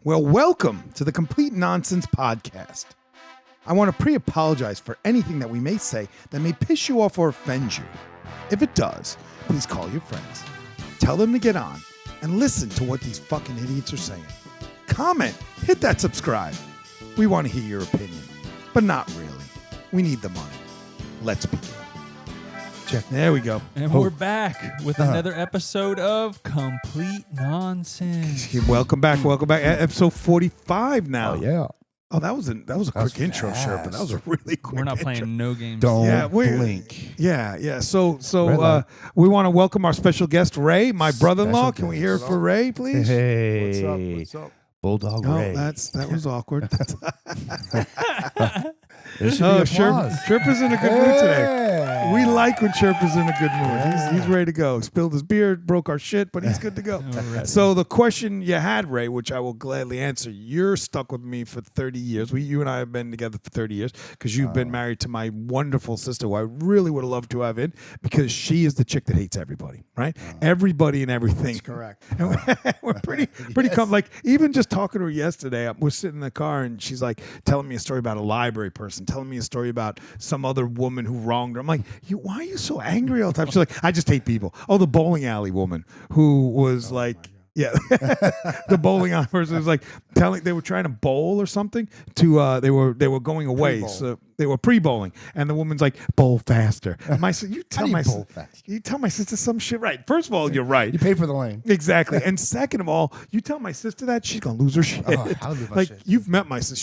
Well, welcome to the Complete Nonsense Podcast. I want to pre-apologize for anything that we may say that may piss you off or offend you. If it does, please call your friends, tell them to get on, and listen to what these fucking idiots are saying. Comment, hit that subscribe. We want to hear your opinion, but not really. We need the money. Let's begin. Check. There we go. And we're back with another episode of Complete Nonsense. Welcome back. Welcome back. Episode 45 now. Oh, yeah. Oh, that was a quick intro, Sherpa. That was a really quick We're not intro. playing no games. Don't blink. Yeah. So we want to welcome our special guest, Ray, my brother-in-law. Special Can we guest. hear it for Ray, please? Hey. What's up? Bulldog Oh, Ray. that was awkward. There should be applause. Sherpa's in a good mood today. Hey. We like when Sherpa's in a good mood. Yeah. He's ready to go. Spilled his beer, broke our shit, but he's good to go. Alright. So the question you had, Ray, which I will gladly answer, you're stuck with me for 30 years. You and I have been together for 30 years because you've been married to my wonderful sister, who I really would have loved to have in, because she is the chick that hates everybody, right? Everybody and everything. That's correct. And we're pretty like, even just talking to her yesterday, we're sitting in the car and she's like telling me a story about a library person, telling me a story about some other woman who wronged her. I'm like, why are you so angry all the time? She's like, I just hate people. Oh, the bowling alley woman who was yeah, the bowling alley person was like telling they were trying to bowl or something to they were going away, Pre-bowl. so they were pre-bowling, and the woman's like, bowl faster. And my you tell my bowl faster? you tell my sister some shit, right? First of all, you're right. You pay for the lane. Exactly. And second of all, you tell my sister that, she's gonna lose her shit. Oh, I'll lose my like shit. you've met my sister.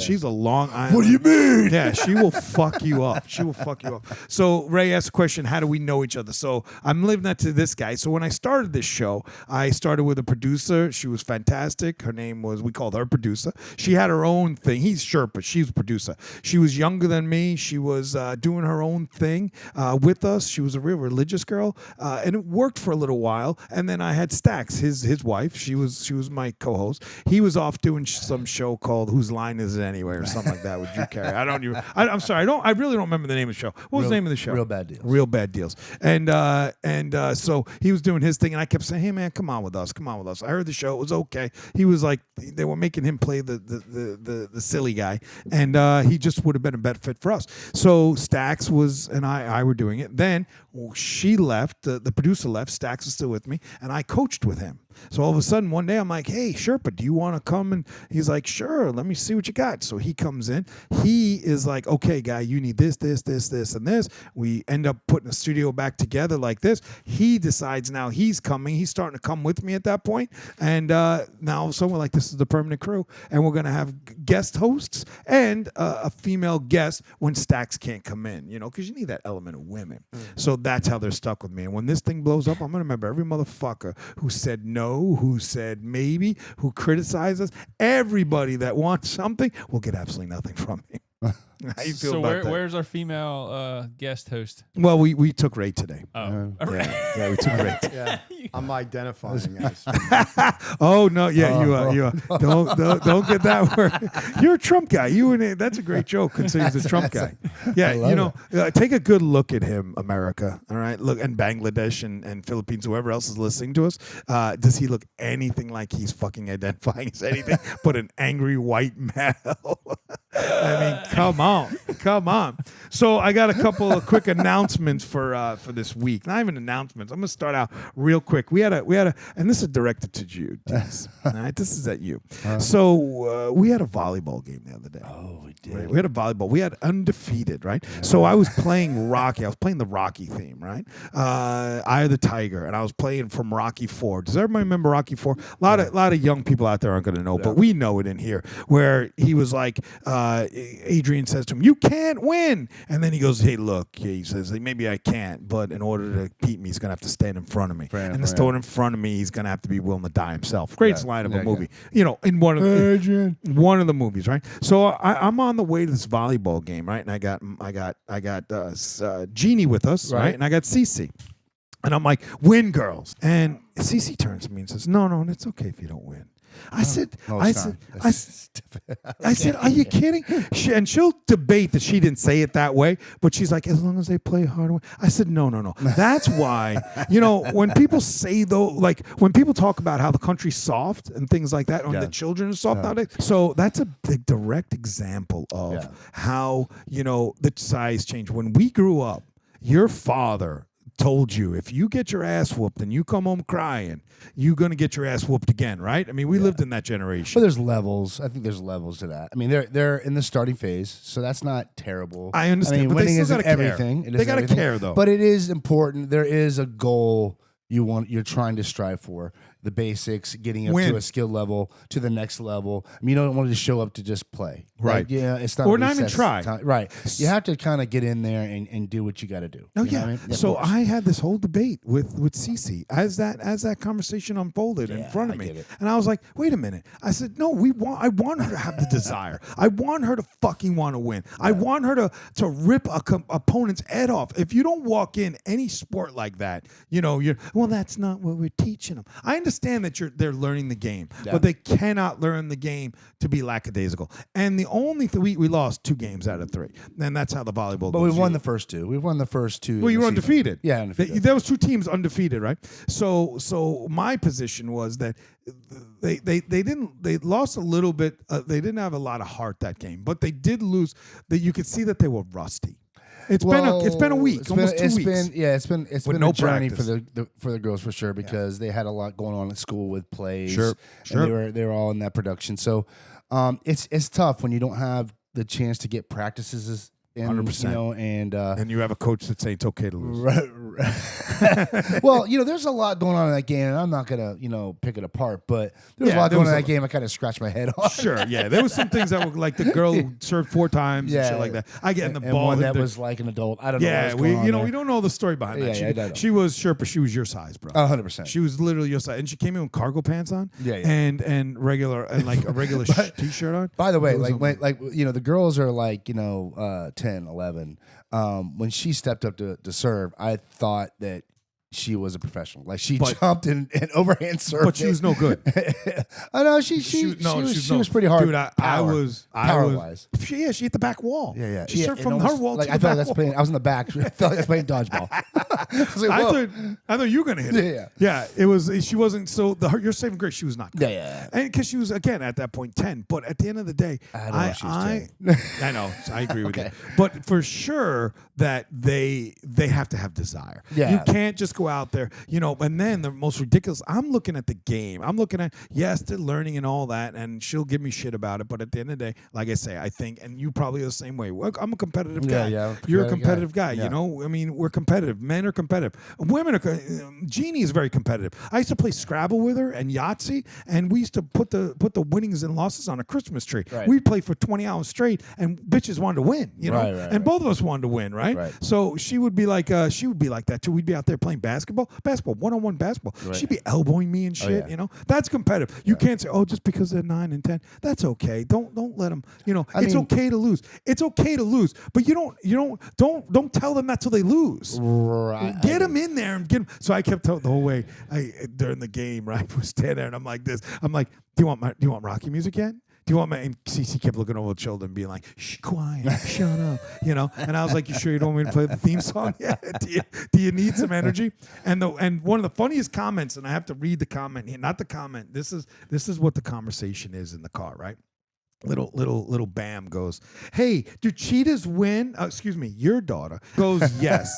She's a Long Island. What do you mean? Yeah, she will fuck you up. She will fuck you up. So Ray asked the question, how do we know each other? So I'm living that to this guy. So when I started this show, I started with a producer. She was fantastic. Her name was, we called her producer. She had her own thing. He's Sherpa. She's a producer. She was younger than me. She was doing her own thing with us. She was a real religious girl, and it worked for a little while. And then I had Stax, his wife. She was my co-host. He was off doing some show called Whose Line Is It Anyway or something like that with Drew Carey. I'm sorry. I really don't remember the name of the show. What was the name of the show? Real Bad Deals. Real Bad Deals. And so he was doing his thing, and I kept saying, hey man, come on with us. I heard the show. It was okay. He was like, they were making him play the silly guy, and he just would have been a better fit for us. So Stax and I were doing it. Then she left, the producer left, Stax was still with me, and I coached with him. So all of a sudden, one day, I'm like, hey, Sherpa, do you want to come? And he's like, sure, let me see what you got. So he comes in. He is like, okay, guy, you need this, and this. We end up putting a studio back together like this. He decides now he's coming. He's starting to come with me at that point. And now someone like, this is the permanent crew. And we're going to have guest hosts and a female guest when Stax can't come in, because you need that element of women. So that's how they're stuck with me. And when this thing blows up, I'm going to remember every motherfucker who said no, who said maybe, who criticized us. Everybody that wants something will get absolutely nothing from me. How you feel about that? Where's our female guest host? Well, we took Ray today. Oh, Yeah, we took Ray. Yeah, I'm identifying as. Oh no, yeah, you are. Don't get that word. You're a Trump guy. That's a great joke considering he's a Trump guy. Yeah, take a good look at him, America. All right, look, and Bangladesh and Philippines, whoever else is listening to us. Does he look anything like he's fucking identifying as anything but an angry white male? I mean, come on. So I got a couple of quick announcements for this week. Not even announcements. I'm gonna start out real quick. We had a, and this is directed to you, Dees. All right, this is at you. So we had a volleyball game the other day. Oh, we did. Right? We had a volleyball. We had undefeated, right? Yeah. So I was playing Rocky. I was playing the Rocky theme, right? Eye of the Tiger, and I was playing from Rocky IV. Does everybody remember Rocky IV? A lot of young people out there aren't going to know, but we know it in here. Where he was like, Adrian says to him, "You can't win," and then he goes, "Hey, look," he says, "Maybe I can't, but in order to beat me, he's going to have to stand in front of me, and to stand in front of me, he's going to have to be willing to die himself." Greatest line of a movie, in one of the movies, right? So I'm on the way to this volleyball game, right? And I got Jeannie with us, right? And I got Cece. And I'm like, win, girls. And Cece turns to me and says, no, it's okay if you don't win. I said, No, I it's said, not. I said, are you kidding? And she'll debate that she didn't say it that way, but she's like, as long as they play hard. I said, no. That's why, when people say though, like when people talk about how the country's soft and things like that, and the children are soft nowadays. So that's a big direct example of how, the size change. When we grew up, your father told you if you get your ass whooped and you come home crying, you're going to get your ass whooped again, right? I mean, we lived in that generation. But there's levels. I think there's levels to that. I mean, they're in the starting phase, so that's not terrible. I understand. I mean, but winning they still isn't gotta everything. Care. They got to care, though. But it is important. There is a goal you're trying to strive for. The basics, getting up to a skill level, to the next level. I mean, you don't want to just show up to just play. Right. Like, it's not. Or not even try. Right. You have to kind of get in there and do what you got to do. Oh, you know yeah. what I mean? So I had this whole debate with Cece as that conversation unfolded in front of me. And I was like, wait a minute. I said, no, I want her to have the desire. I want her to fucking want to win. I want her to rip opponent's head off. If you don't walk in any sport like that, well, that's not what we're teaching them. I understand that they're learning the game, but they cannot learn the game to be lackadaisical. And the only we lost 2 games out of 3, and that's how the volleyball. But we won the first 2. We won the first 2. Well, you were undefeated. Yeah, undefeated. There was 2 teams undefeated, right? So my position was that they lost a little bit. They didn't have a lot of heart that game, but they did lose. That you could see that they were rusty. It's been a week, almost 2 weeks. It's been no a journey practice. for the girls for sure because they had a lot going on at school with plays. Sure. And they were all in that production. So it's tough when you don't have the chance to get practices in, 100%. And you have a coach that say it's okay to lose. Well, there's a lot going on in that game, and I'm not gonna, pick it apart. But there's a lot going on in that game. I kind of scratched my head on. Sure, yeah. There was some things that were like the girl who served 4 times and shit like that. I get in the ball. One that was like an adult. I don't know. Yeah, we don't know the story behind that. She was Sherpa. She was your size, bro. 100%. She was literally your size, and she came in with cargo pants on. Yeah. And regular and like a regular t-shirt on. By the way, the girls are like 10, 11. When she stepped up to serve, I thought that she was a professional. Like she jumped and overhand served. But she was no good. I know she was pretty hard. Dude, I was power-wise. She hit the back wall. Yeah. She served from her wall to the I felt back like wall. I was in the back. I felt like I was playing dodgeball. I thought you were gonna hit it. Yeah. It was. She wasn't. So your saving grace, she was not good. Yeah. And because she was again at that point 10. But at the end of the day, I know. I agree with you. But for sure that they have to have desire. Yeah. You can't just go out there, and then the most ridiculous, I'm looking at the game. I'm looking at, yes, they're learning and all that, and she'll give me shit about it. But at the end of the day, like I say, I think, and you probably are the same way. I'm a competitive guy. Yeah, You're a competitive guy. I mean, we're competitive. Men are competitive. Women are, Jeannie is very competitive. I used to play Scrabble with her and Yahtzee, and we used to put the winnings and losses on a Christmas tree. Right. We'd play for 20 hours straight, and bitches wanted to win, Right. both of us wanted to win, right? So she would be like that too. We'd be out there playing basketball, one-on-one basketball. Right. She'd be elbowing me and shit. That's competitive. You can't say, just because they're 9 and 10, that's okay. Don't let them. It's okay to lose. It's okay to lose, but don't tell them that till they lose. Right. Get them in there and get them. So I kept telling the whole way during the game, right? We're standing there and I'm like this. I'm like, do you want Rocky music yet? Do you want my? And Cece kept looking over the shoulder and being like, "Shh, quiet, shut up," And I was like, "You sure you don't want me to play the theme song yet? Do you need some energy?" And one of the funniest comments, and I have to read the comment here, not the comment. This is what the conversation is in the car, right? Little Bam goes, "Hey, do cheetahs win?" Excuse me, your daughter goes, "Yes,"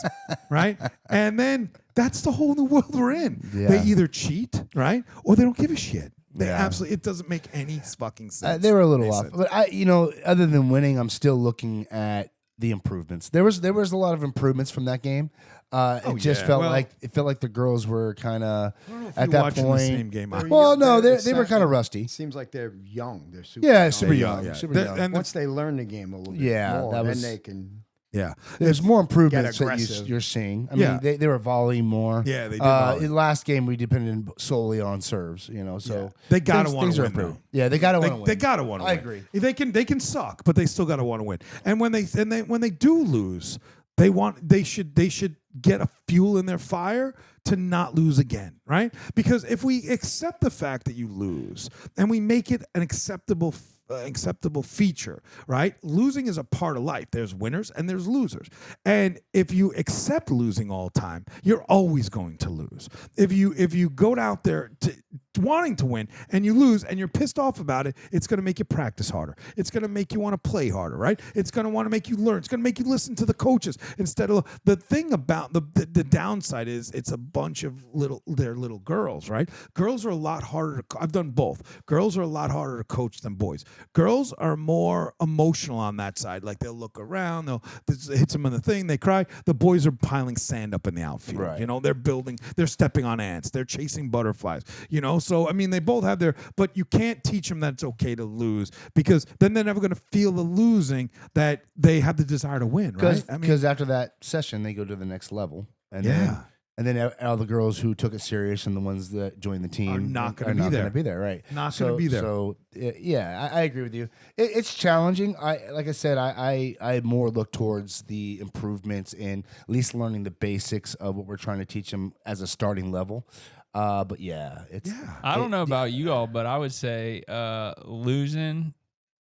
right? And then that's the whole new world we're in. Yeah. They either cheat, right, or they don't give a shit. Absolutely, it doesn't make any fucking sense. They were a little off, but other than winning, I'm still looking at the improvements. There was a lot of improvements from that game. It felt like the girls were kind of at that point. The same game. Well, no, they were kind of rusty. Seems like they're young. They're super young. Yeah. Super young. And once they learn the game a little bit more, then they can. Yeah, there's more improvements that aggressive. you're seeing. I mean, they were volleying more. Yeah, they did. Volley. In last game, we depended solely on serves. So they gotta want to win. Though. Yeah, they gotta want to win. They gotta want to win. I agree. They can suck, but they still gotta want to win. And when they do lose, they should get a fuel in their fire to not lose again, right? Because if we accept the fact that you lose and we make it an acceptable feature, right? Losing is a part of life. There's winners and there's losers. And if you accept losing all the time, you're always going to lose. If you go out there wanting to win and you lose and you're pissed off about it, it's going to make you practice harder. It's going to make you want to play harder, right? It's going to want to make you learn. It's going to make you listen to the coaches instead of the thing about the downside is it's a bunch of little girls, right? Girls are a lot harder to I've done both. Girls are a lot harder to coach than boys. Girls are more emotional on that side. Like they'll look around, this hits them in the thing, they cry. The boys are piling sand up in the outfield. Right. You know, they're stepping on ants, they're chasing butterflies. You know, so I mean, they both have but you can't teach them that it's okay to lose because then they're never going to feel the losing that they have the desire to win, right? Because after that session, they go to the next level, and then all the girls who took it serious and the ones that joined the team are not going to be there, right? Not going to be there. So yeah, I agree with you. It's challenging. Like I said, I more look towards the improvements in at least learning the basics of what we're trying to teach them as a starting level. But yeah, I don't know about you all, but I would say losing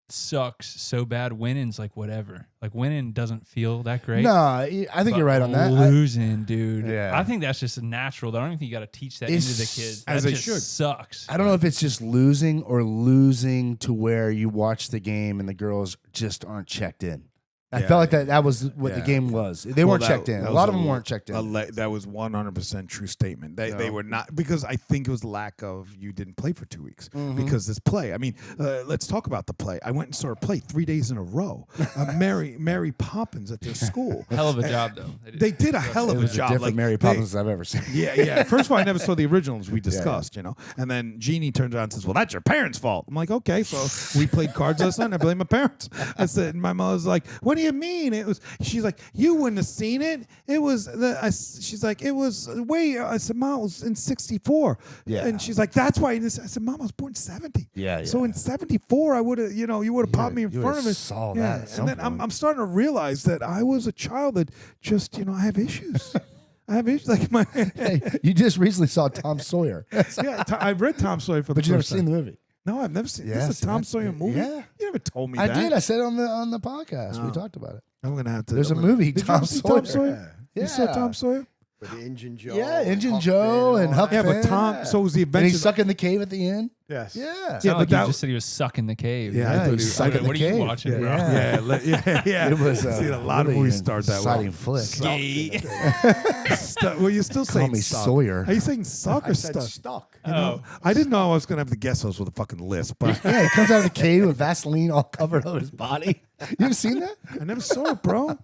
sucks so bad. Winning's like whatever. Like winning doesn't feel that great. No, I think you're right on that. Losing, dude. Yeah. I think that's just natural. I don't even think you got to teach that into the kids. As that they just should. Sucks. I don't know if it's just losing or losing to where you watch the game and the girls just aren't checked in. I felt like that was what the game was. They weren't checked in. A lot of them weren't checked in. That was 100% true statement. They were not, because I think it was lack of you didn't play for 2 weeks because this play. I mean, let's talk about the play. I went and saw her play 3 days in a row. Mary Poppins at their school. Hell of a job, though. They did a hell of a job. Different Mary Poppins I've ever seen. Yeah. First of all, I never saw the originals we discussed, you know. And then Jeannie turns around and says, "Well, that's your parents' fault." I'm like, "Okay." So we played cards last night. And I blame my parents. I said, my mom was like, "What do you mean?" It was. She's like, "You wouldn't have seen it. It was she's like, "It was way." I said, "Mom, it was in '64." Yeah. And she's like, "That's why." I said, "Mom, I was born in '70." Yeah. So in '74, I would have, you would have popped me in front of it. Saw that. And then I'm starting to realize that I was a child that just, I have issues. I have issues like my. Hey, you just recently saw Tom Sawyer. I've read Tom Sawyer for the but you never first time. seen the movie. No, I've never seen. This is a Tom Sawyer movie. Yeah, you never told me I that. did. I said it on the podcast. We talked about it. I'm gonna have to. There's a movie. Did Tom you see Sawyer. Tom Sawyer? Yeah. You saw Tom Sawyer? With the Injun Joe. Yeah, Injun Huck Joe Finn and Huck Yeah, Finn. but Tom. So was the And adventure. he's stuck in the cave at the end. Yes. Yeah. Yeah, Yeah, but but you that- just said he was suck in the cave. Yeah, I thought he was stuck in the What are cave. you watching, bro? Yeah. It was I've seen a lot of really movies start that exciting way. flick. Well, you're still saying me suck. Are you saying suck I or said stuck? stuck. I didn't know I was gonna have the guest host with a fucking list, but Yeah, he comes out of the cave with Vaseline all covered over his body. You ever seen that? I never saw it, bro.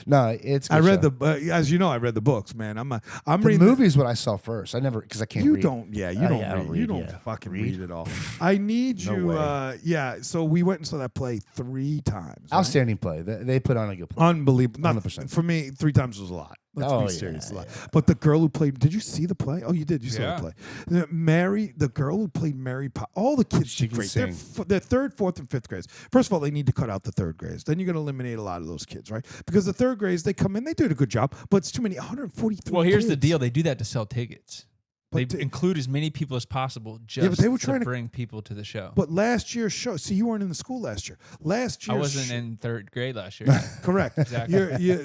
No, it's. I read good the, as you know, I read the books, man. I'm the reading movie's what I saw first. I never because I can't. You read. don't, yeah, you Oh, don't yeah, I read. don't You read, don't yeah. fucking Read? read at all. I need No you. way. Yeah. So we went and saw that play 3 times. right? Outstanding play. They put on a good play. Unbelievable. Not 100%. For me, 3 times was a lot. Let's Oh, be yeah, serious. A lot. yeah. But the girl who played, did you see the play? Oh, you did. You saw Yeah. the play. The girl who played Mary Pop, all the kids She did can great. sing. They're 3rd, 4th, and 5th grades. First of all, they need to cut out the 3rd grades. Then you're going to eliminate a lot of those kids, right? Because the 3rd grades, they come in, they do a good job, but it's too many, 143 Well, here's the kids. deal. They do that to sell tickets. They But include as many people as possible just but they were trying to to- bring people to the show. But last year's show, see, you weren't in the school last year. Last year, I wasn't in 3rd grade last year. correct. Exactly.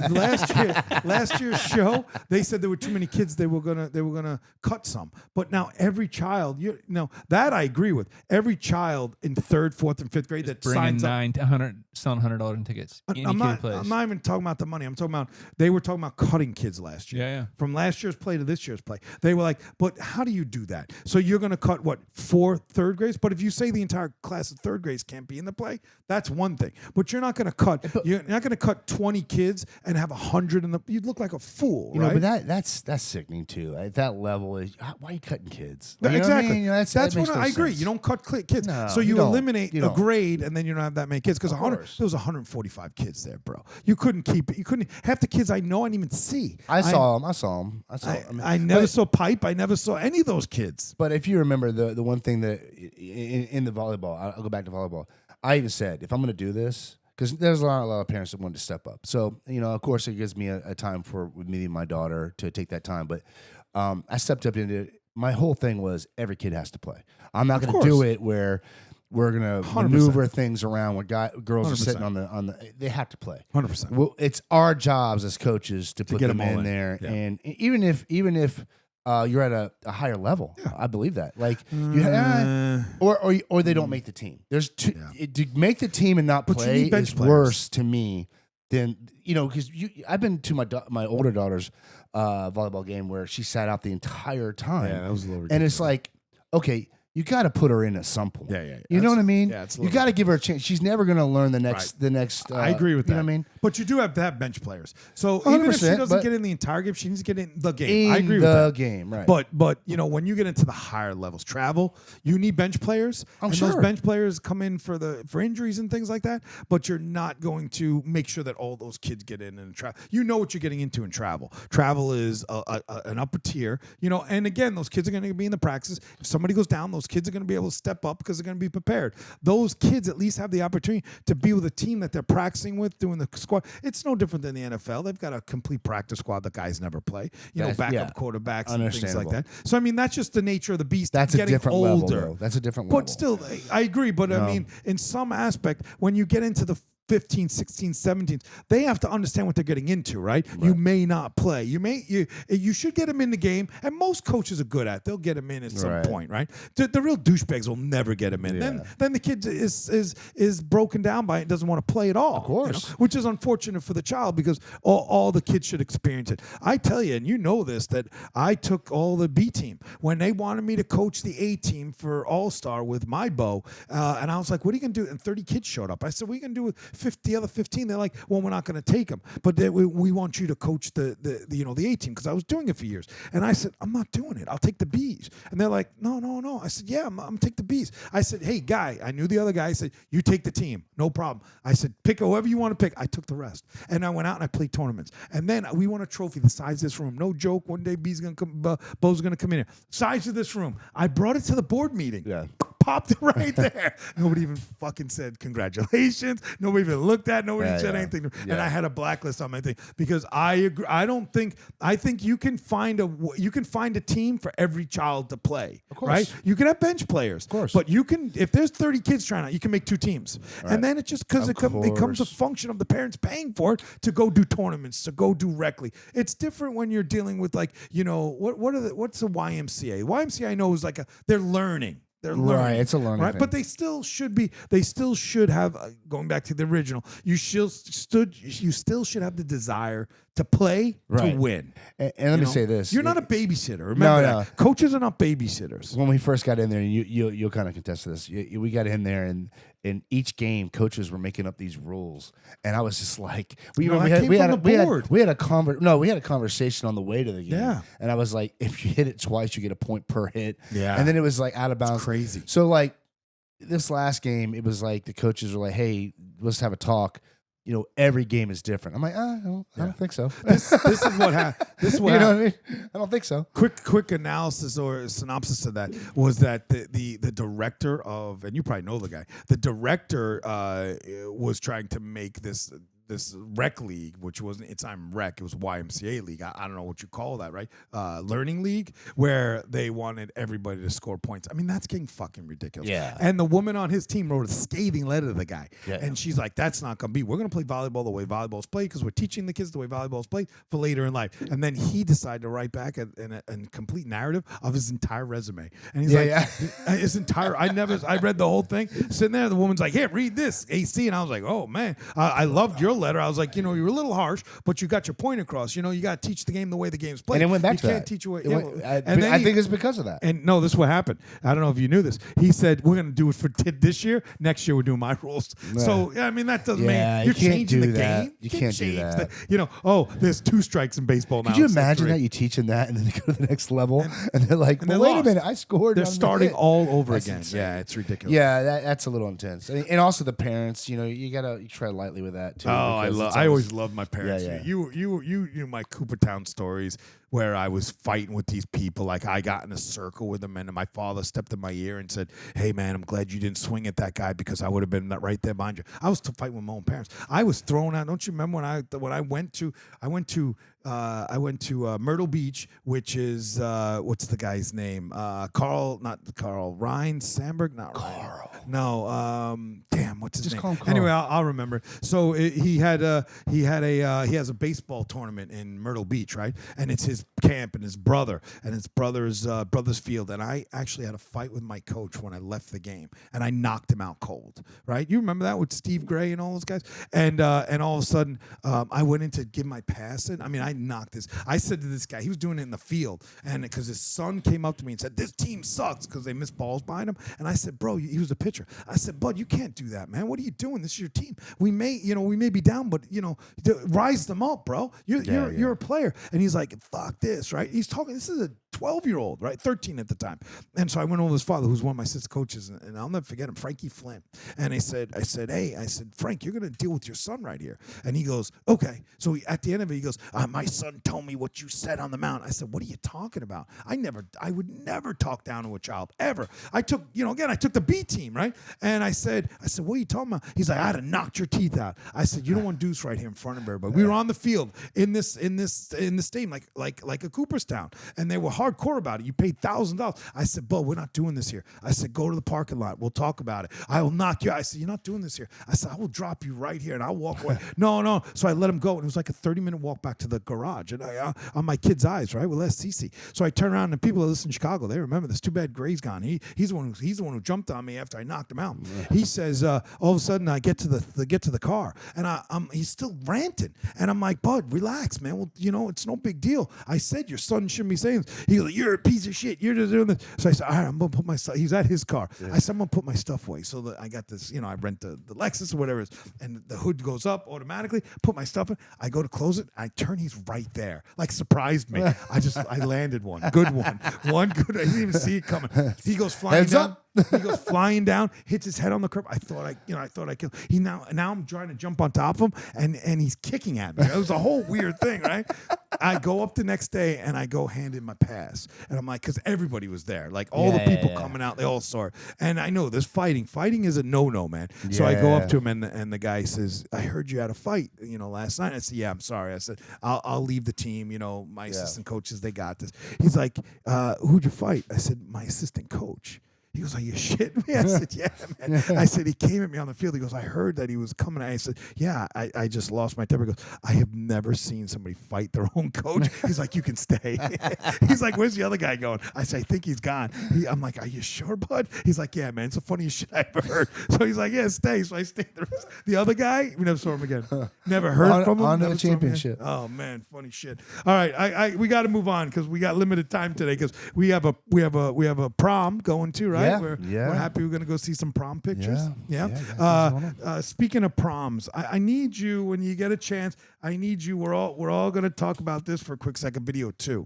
Last year's show, they said there were too many kids. They were gonna cut some. But now every child, that I agree with. Every child in 3rd, 4th, and 5th grade that Bringing signs up. 9 to 100, selling $100 in tickets. Any I'm kid not plays. even talking about the money. I'm talking about they were talking about cutting kids last year. Yeah. From last year's play to this year's play. They were like, but how do you do that? So you're going to cut, 4 3rd grades? But if you say the entire class of 3rd grades can't be in the play, that's one thing. But you're not going to cut. You're not going to cut 20 kids and have 100 in the. You'd look like a fool, You right? know, but that's sickening too. At that level, why are you cutting kids? You know what I Exactly. mean? That's that makes what no I agree. sense. You don't cut kids. No, So you you don't. eliminate You a don't. grade, and then you don't have that many kids because there was 145 kids there, bro. You couldn't keep it. You couldn't. Half the kids I know I didn't even see. I saw him. I never saw Pipe. I never saw any of those kids. But if you remember the one thing that in the volleyball, I'll go back to volleyball. I even said if I'm going to do this, because there's a lot of parents that wanted to step up. So, of course, it gives me a time with me and my daughter to take that time. But I stepped up into it. My whole thing was every kid has to play. I'm not going to do it where we're going to maneuver things around when girls 100%. Are sitting on the. They have to play. 100%. Well, it's our jobs as coaches to put them in there, and even if you're at a higher level, I believe that. Like or they don't make the team. There's two to make the team and not play is worse to me than because I've been to my older daughter's volleyball game where she sat out the entire time. Yeah, that was a little ridiculous. And it's like, okay, you got to put her in at some point. Yeah. You know what I mean? Yeah, you got to give her a chance. She's never going to learn the next. I agree with that. You know what I mean? But you do have to have bench players. So even if she doesn't get in the entire game, she needs to get in the game. I agree with that. The game, right? But when you get into the higher levels, travel, you need bench players. I'm sure those bench players come in for injuries and things like that. But you're not going to make sure that all those kids get in and travel. You know what you're getting into in travel. Travel is an upper tier. And again, those kids are going to be in the practice. If somebody goes down, those kids are going to be able to step up because they're going to be prepared. Those kids at least have the opportunity to be with a team that they're practicing with, doing the squad. It's no different than the NFL. They've got a complete practice squad that guys never play. Backup quarterbacks and things like that. So, that's just the nature of the beast. That's getting a different older. level, though. That's a different level. But still, I agree. But in some aspect, when you get into the 15, 16, 17, they have to understand what they're getting into, right? You may not play. You should get them in the game, and most coaches are good at it. They'll get them in at some point, right? The real douchebags will never get them in. Yeah. Then the kid is broken down by it and doesn't want to play at all. Of course. Which is unfortunate for the child because all the kids should experience it. I tell you, and you know this, that I took all the B team. When they wanted me to coach the A team for All-Star with my bow, and I was like, what are you going to do? And 30 kids showed up. I said, what are you going to do with the other 15? They're like, well, we're not going to take them, but we want you to coach the A team because I was doing it for years. And I said, I'm not doing it. I'll take the Bs. And they're like, no. I said, yeah, I'm going to take the Bs. I said, hey, guy, I knew the other guy. I said, you take the team, no problem. I said, pick whoever you want to pick. I took the rest, and I went out and I played tournaments. And then we won a trophy the size of this room. No joke. One day B's going to come, Bo's going to come in here. Size of this room. I brought it to the board meeting. Yeah. Popped it right there. Nobody even fucking said congratulations. Nobody even looked at. Nobody said anything. And I had a blacklist on my thing because I agree. I think you can find a team for every child to play. Of course. Right? You can have bench players. Of course. But you can, if there's 30 kids trying out, you can make 2 teams. Right. And then it just because it becomes a function of the parents paying for it to go do tournaments, to go do rec league. It's different when you're dealing with what's the YMCA? YMCA I know is like they're learning. They're learning. Right, it's a learning right? thing. But they still should be. They still should have. Going back to the original, you still should have the desire to play to win. And let me say this: you're not a babysitter. Remember that. Coaches are not babysitters. When we first got in there, you'll kind of contest to this. We got in there, and in each game, coaches were making up these rules, and I was just like, we had a conversation on the way to the game. Yeah. And I was like, if you hit it twice, you get a point per hit. Yeah. And then it was like out of bounds. It's crazy. So like this last game, it was like the coaches were like, hey, let's have a talk. Every game is different. I'm like, I don't think so. This is what happened. This is what you know what I mean? I don't think so. Quick analysis or synopsis of that was that the director of, and you probably know the guy, the director was trying to make this rec league, which wasn't, it's not rec, it was YMCA league. I don't know what you call that, right? Learning league, where they wanted everybody to score points. I mean, that's getting fucking ridiculous. Yeah. And the woman on his team wrote a scathing letter to the guy. Yeah. And she's like, that's not going to be, we're going to play volleyball the way volleyball's played because we're teaching the kids the way volleyball's played for later in life. And then he decided to write back a complete narrative of his entire resume. And he's his entire, I read the whole thing. Sitting there, the woman's like, here, read this, AC. And I was like, oh, man, I loved your letter. I was like, you were a little harsh, but you got your point across. You got to teach the game the way the game's played. And it went back to that. You can't teach away. I think it's because of that. And no, this is what happened. I don't know if you knew this. He said, we're going to do it for this year. Next year, we're doing my rules. Yeah. So, that doesn't mean you're changing the game. You can't do that. There's 2 strikes in baseball now. Could you imagine that you teach them that and then they go to the next level and they're like, wait a minute, I scored. They're starting all over again. Insane. Yeah, it's ridiculous. Yeah, that's a little intense. And also the parents, you tread lightly with that too. Oh, I always loved my parents. Yeah. You my Coopertown stories where I was fighting with these people. Like I got in a circle with them, and my father stepped in my ear and said, "Hey man, I'm glad you didn't swing at that guy because I would have been right there behind you." I was to fight with my own parents. I was thrown out. Don't you remember when I went to Myrtle Beach, which is what's the guy's name? Not Carl Ryan Sandberg, not Carl. Ryan. No, damn, what's his Just name? call him Carl. Anyway, I'll remember. So he has a baseball tournament in Myrtle Beach, right? And it's his camp and his brother's field. And I actually had a fight with my coach when I left the game, and I knocked him out cold. Right? You remember that with Steve Gray and all those guys? And all of a sudden, I went in to give my pass in. I mean, I knocked this. I said to this guy, he was doing it in the field, and because his son came up to me and said, "This team sucks," because they missed balls behind him. And I said, "Bro, he was a pitcher." I said, "Bud, you can't do that, man. What are you doing? This is your team. We may be down, but rise them up, bro. You're a player." And he's like, "Fuck this," right? He's talking. This is a 12-year-old, right? 13 at the time. And so I went over to his father, who's one of my sister's coaches, and I'll never forget him, Frankie Flynn. And I said, "Hey," I said, "Frank, you're going to deal with your son right here." And he goes, "Okay." So at the end of it, he goes, "My son told me what you said on the mound." I said, "What are you talking about? I would never talk down to a child, ever. I took, I took the B team, right?" And I said, "What are you talking about?" He's like, "I'd have knocked your teeth out." I said, "You don't want Deuce right here in front of everybody." We were on the field in this stadium, like a Cooperstown, and they were hardcore about it. You paid $1,000. I said, "Bo, we're not doing this here." I said, "Go to the parking lot. We'll talk about it. I will knock you." I said, "You're not doing this here." I said, "I will drop you right here and I'll walk away." No. So I let him go, and it was like a 30-minute walk back to the garage, and on my kid's eyes, right, with SCC. So I turn around, and people that listen in Chicago, they remember this. Too bad Gray's gone. He's the one who jumped on me after I knocked him out. He says, all of a sudden I get to the car, and he's still ranting, and I'm like, "Bud, relax, man. Well, it's no big deal. I said your son shouldn't be saying this." He goes, "You're a piece of shit. You're just doing this." So I said, "All right, I'm gonna put my stuff." He's at his car. I said, "I'm gonna put my stuff away." So that I got this, I rent the Lexus or whatever it is, and the hood goes up automatically. Put my stuff in. I go to close it. I turn. He's right there. Like surprised me. I landed one. Good one. One good. I didn't even see it coming. He goes flying Heads down. up. He goes flying down, hits his head on the curb. I thought I killed. Now I'm trying to jump on top of him, and he's kicking at me. It was a whole weird thing, right? I go up the next day and I go hand in my pass, and I'm like, because everybody was there, like all the people coming out, they all saw it, and I know there's fighting. Fighting is a no, man. So I go up to him, and the guy says, "I heard you had a fight, last night." I said, "Yeah, I'm sorry." I said, I'll leave the team. My assistant coaches, they got this. He's like, "Who'd you fight?" I said, "My assistant coach." He goes, "Are you shitting me?" I said, "Yeah, man." I said, "He came at me on the field." He goes, "I heard that he was coming." I said, "Yeah, I just lost my temper." He goes, "I have never seen somebody fight their own coach." He's like, "You can stay." He's like, "Where's the other guy going?" I said, "I think he's gone." I'm like, "Are you sure, bud?" He's like, "Yeah, man, it's the funniest shit I ever heard." So he's like, "Yeah, stay." So I stayed. The other guy, we never saw him again. Never heard from him. On to the championship. Oh man, funny shit. All right, we got to move on because we got limited time today because we have a prom going too, right? We're happy we're going to go see some prom pictures. Yeah. Speaking of proms, I need you when you get a chance. We're all going to talk about this for a quick second. Video two.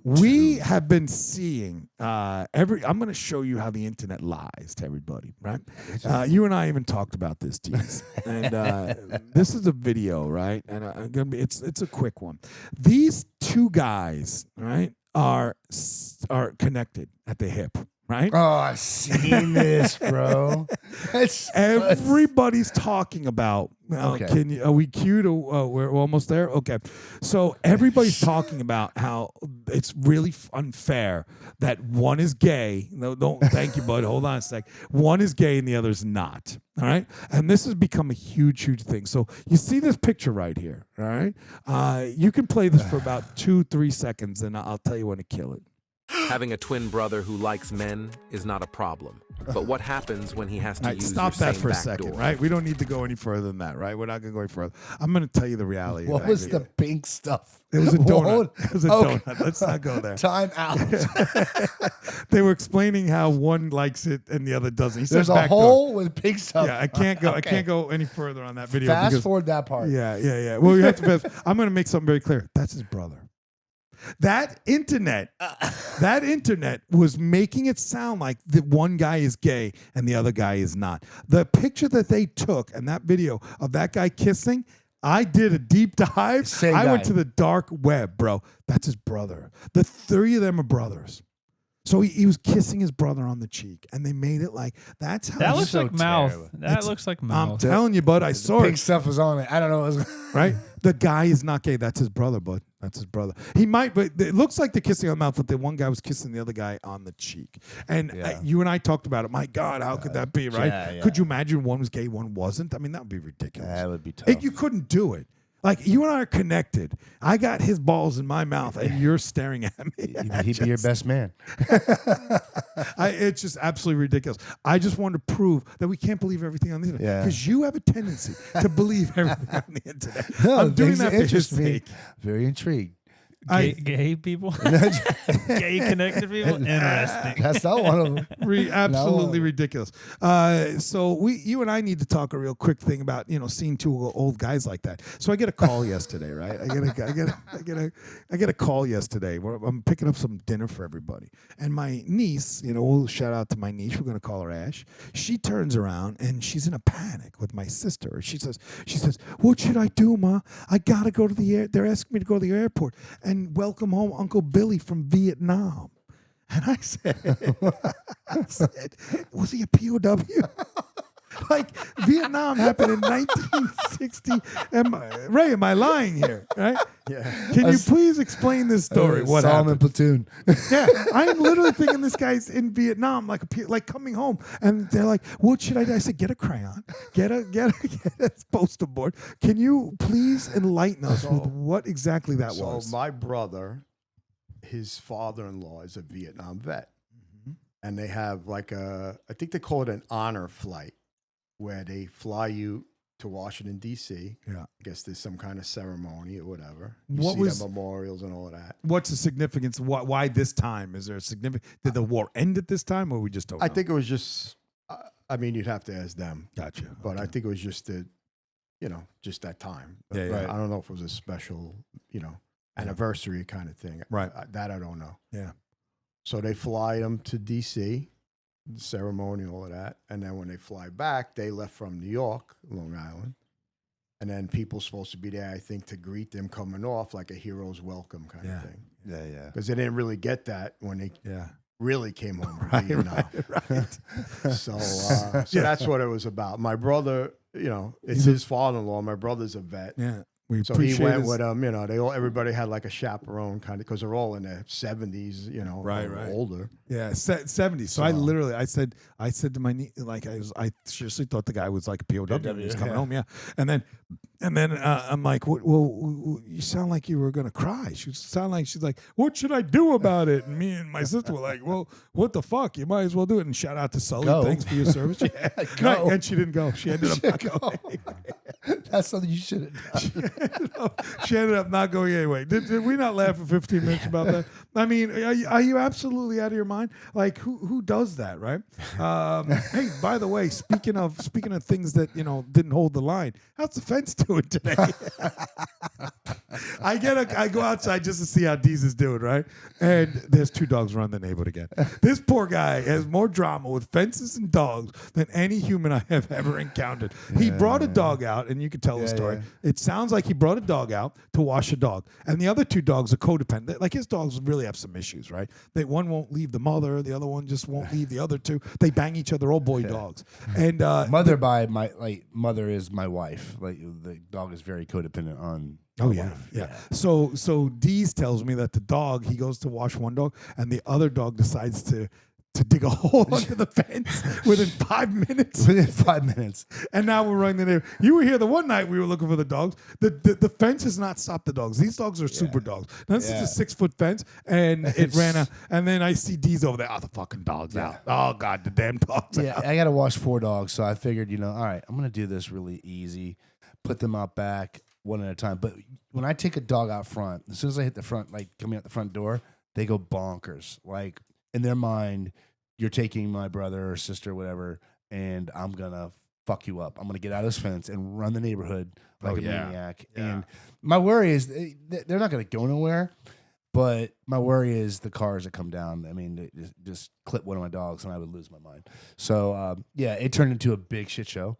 We have been seeing I'm going to show you how the internet lies to everybody, right? You and I even talked about this, Dees. And this is a video, right? And it's a quick one. These two guys, right, are connected at the hip. Right? Oh, I've seen this, bro. Everybody's talking about. Okay. Are we cued? We're almost there. Okay. So everybody's talking about how it's really unfair that one is gay. No, don't. Thank you, bud. Hold on a sec. One is gay and the other's not. All right. And this has become a huge thing. So you see this picture right here. All right. You can play this for about 2-3 seconds, and I'll tell you when to kill it. Having a twin brother who likes men is not a problem. But what happens when he has to use stop your that same for a back second, door? right? We don't need to go any further than that, right? We're not going to go any further. I'm going to tell you the reality. What was the pink stuff? It was a donut. It was a donut. Let's not go there. Time out. They were explaining how one likes it and the other doesn't. He There's said a hole with pink stuff. Yeah, I can't go. Okay. I can't go any further on that video. Fast forward that part. Yeah. Well, you have to fast. I'm going to make something very clear. That's his brother. That internet was making it sound like the one guy is gay and the other guy is not. The picture that they took and that video of that guy kissing, I did a deep dive. Same I guy. went to the dark web, bro. That's his brother. The three of them are brothers. So he was kissing his brother on the cheek, and they made it like that's how. That looks so like mouth. terrible. That looks like I'm mouth. telling you, bud. I saw Big it. stuff was on it. I don't know. What was Right? The guy is not gay. That's his brother, bud. That's his brother. He might, but it looks like they're kissing on the mouth, but the one guy was kissing the other guy on the cheek. And Yeah. you and I talked about it. My God, how could that be, right? yeah. Could you imagine one was gay, one wasn't? I mean, that would be ridiculous. That would be tough. You couldn't do it. Like, you and I are connected. I got his balls in my mouth, and you're staring at me. He'd be your best man. It's just absolutely ridiculous. I just wanted to prove that we can't believe everything on the internet. Yeah. Because you have a tendency to believe everything on the internet. No, I'm doing things that for his interest me. sake. Very intrigued. Gay people, gay connected people. Interesting. That's not one of them. Absolutely ridiculous. So you and I need to talk a real quick thing about seeing two old guys like that. So I get a call yesterday, right? I get a call yesterday where I'm picking up some dinner for everybody, and my niece, we'll shout out to my niece. We're gonna call her Ash. She turns around and she's in a panic with my sister. She says, "What should I do, Ma? I gotta go to the air. They're asking me to go to the airport and welcome home Uncle Billy from Vietnam." And I said, was he a POW? Like, Vietnam happened in 1960. Ray, am I lying here? Right? Yeah. Can you please explain this story? What Solomon happened? Platoon. Yeah, I'm literally thinking this guy's in Vietnam, like coming home, and they're like, "What should I do?" I said, "Get a crayon, get a poster board. Can you please enlighten us with what exactly that was?" So my brother, his father-in-law is a Vietnam vet, and they have I think they call it an honor flight, where they fly you to Washington, D.C. Yeah. I guess there's some kind of ceremony or whatever. What You was- see the memorials and all of that. What's the significance? Why this time? Is there a significant? Did the war end at this time, or we just don't know? I think it was just, I mean, you'd have to ask them, Gotcha. but I think it was just just that time. Yeah, yeah. I don't know if it was a special, anniversary kind of thing. Right. That I don't know. Yeah. So they fly them to D.C., ceremony, all of that. And then when they fly back, they left from New York, Long Island. And then people supposed to be there, I think, to greet them coming off, like a hero's welcome kind of thing. Yeah. Because they didn't really get that when they really came home from Vietnam. Right. So that's what it was about. My brother, it's his father-in-law. My brother's a vet. Yeah. We So he appreciate went his- with them, everybody had like a chaperone kind of, because they're all in their 70s, Right, or right. older. Yeah, 70s. So I said to my niece, like I seriously thought the guy was like a POW when he was coming home. Yeah, and then I'm like, well, you sound like you were gonna cry. She's like, what should I do about it? And me and my sister were like, well, what the fuck? You might as well do it. And shout out to Sully, Go. thanks for your service. Yeah, Go. right. And she didn't go. She ended up not going. That's something you should have done. She ended up not going anyway. Did we not laugh for 15 minutes about that? I mean, are you absolutely out of your mind? Like, who does that, right? Hey, by the way, speaking of things that didn't hold the line, how's the fence doing today? I go outside just to see how Dees is doing, right? And there's two dogs around the neighborhood again. This poor guy has more drama with fences and dogs than any human I have ever encountered. He brought a dog out, and you can tell the story. yeah. It sounds like he brought a dog out to wash a dog, and the other two dogs are codependent. Like, his dogs really have some issues, right? One won't leave the mother, the other one just won't leave the other two. They bang each other, old boy dogs. And Mother is my wife. Like, the dog is very codependent on. Oh my yeah, wife. yeah. So Dees tells me that the dog, he goes to wash one dog, and the other dog decides to dig a hole under the fence within 5 minutes. Within 5 minutes. And now we're running the neighborhood. You were here the one night we were looking for the dogs. The fence has not stopped the dogs. These dogs are super dogs. Now, this is a 6-foot fence, and it ran out. And then I see Dees over there. Oh, the fucking dog's out. Oh, God, the damn dog's Yeah, out. I got to wash 4 dogs. So I figured, all right, I'm going to do this really easy. Put them out back one at a time. But when I take a dog out front, as soon as I hit the front, like coming out the front door, they go bonkers. Like, in their mind, you're taking my brother or sister or whatever, and I'm going to fuck you up. I'm going to get out of this fence and run the neighborhood like a maniac. Yeah. And my worry is they're not going to go nowhere, but my worry is the cars that come down. I mean, they just clip one of my dogs and I would lose my mind. So, it turned into a big shit show.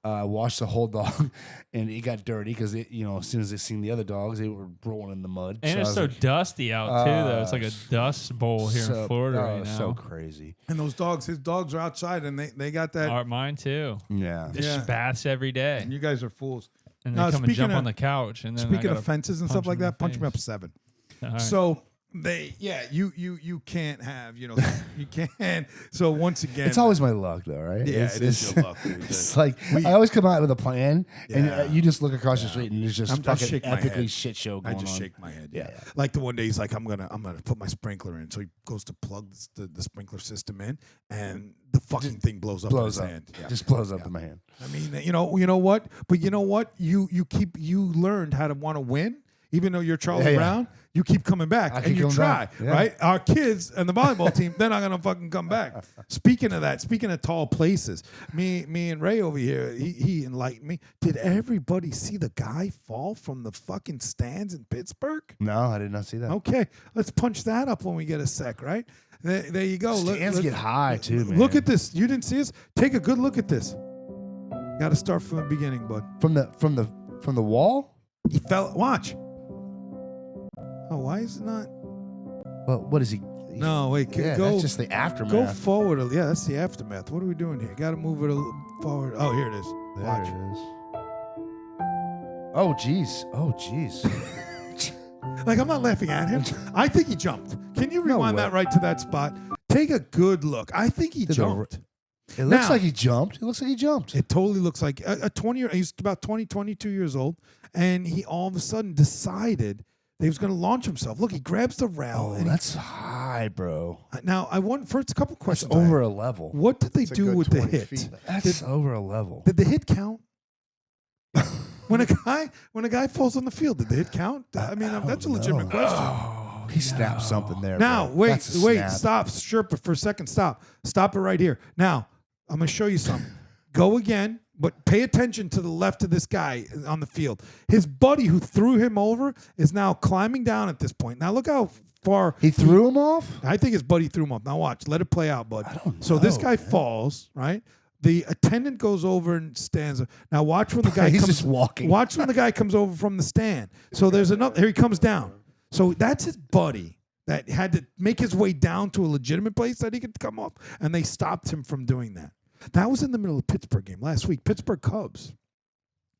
washed the whole dog, and it got dirty because as soon as they seen the other dogs, they were rolling in the mud. And I it's was so like, dusty out too, though. It's like a dust bowl here in Florida right now. So crazy. And those dogs, his dogs are outside, and they got that. Mine too. Yeah. Just baths every day, And you guys are fools. and Now, they come and jump speaking on the couch. And then I Speaking gotta of fences and stuff punch like them in that, the punch me up face. 7. All right. So you can't have, you can't. So once again, It's always my luck, though, right? Yeah, It's, it is your luck, dude. It's like I always come out with a plan, and Yeah. you just look across the street, and there's just I fucking shake my epically head. shit show I going just on. shake my head. Yeah. Like the one day he's like, I'm gonna put my sprinkler in. So he goes to plug the sprinkler system in, and the fucking thing blows up in his hand. Yeah. Just blows up in my hand. I mean, you know what? But you know what? You learned how to want to win. Even though you're Charlie Yeah. Brown, you keep coming back and keep you coming try, back. Yeah. right? Our kids and the volleyball team, they're not gonna fucking come back. Speaking of that, speaking of tall places, me and Ray over here, he enlightened me. Did everybody see the guy fall from the fucking stands in Pittsburgh? No, I did not see that. Okay, let's punch that up when we get a sec, right? There you go. Stands get high too, man. Look at this. You didn't see this? Take a good look at this. Got to start from the beginning, bud. from the wall. He fell. Watch. Oh, why is it not? Well, what is he? No, wait. Yeah, Go. that's just the aftermath. Go forward. Yeah, that's the aftermath. What are we doing here? Got to move it a little forward. Oh, here it is. There Watch. it is. Oh, jeez. Oh, jeez. Like, I'm not laughing at him. I think he jumped. Can you rewind way. that right to that spot? Take a good look. I think he Did jumped. It looks Now- like he jumped. It looks like he jumped. It totally looks like a 20-year. He's about 22 years old, and he all of a sudden decided that he was going to launch himself. Look, he grabs the rail. Oh, and that's high, bro. now I want first a couple That's questions. I over have. a level. What did they It's a do good with the 20 hit? feet. That's over a level. Did the hit count? when a guy falls on the field, did the hit count? I mean, that's a don't legitimate know. question. He snapped something there. Now, bro. wait, That's a wait, snap. stop, Sherpa, for a second. Stop it right here. Now, I'm going to show you something. Go again, but pay attention to the left of this guy on the field. His buddy who threw him over is now climbing down at this point. Now, look how far He threw him off? I think his buddy threw him up. Now watch, let it play out, bud. I don't So this know, guy man. falls, right? The attendant goes over and stands. Now watch when the guy He's comes. just walking. Watch when the guy comes over from the stand. So there's another. Here he comes down. So that's his buddy that had to make his way down to a legitimate place that he could come up, and they stopped him from doing that. That was in the middle of the Pittsburgh game last week. Pittsburgh Cubs.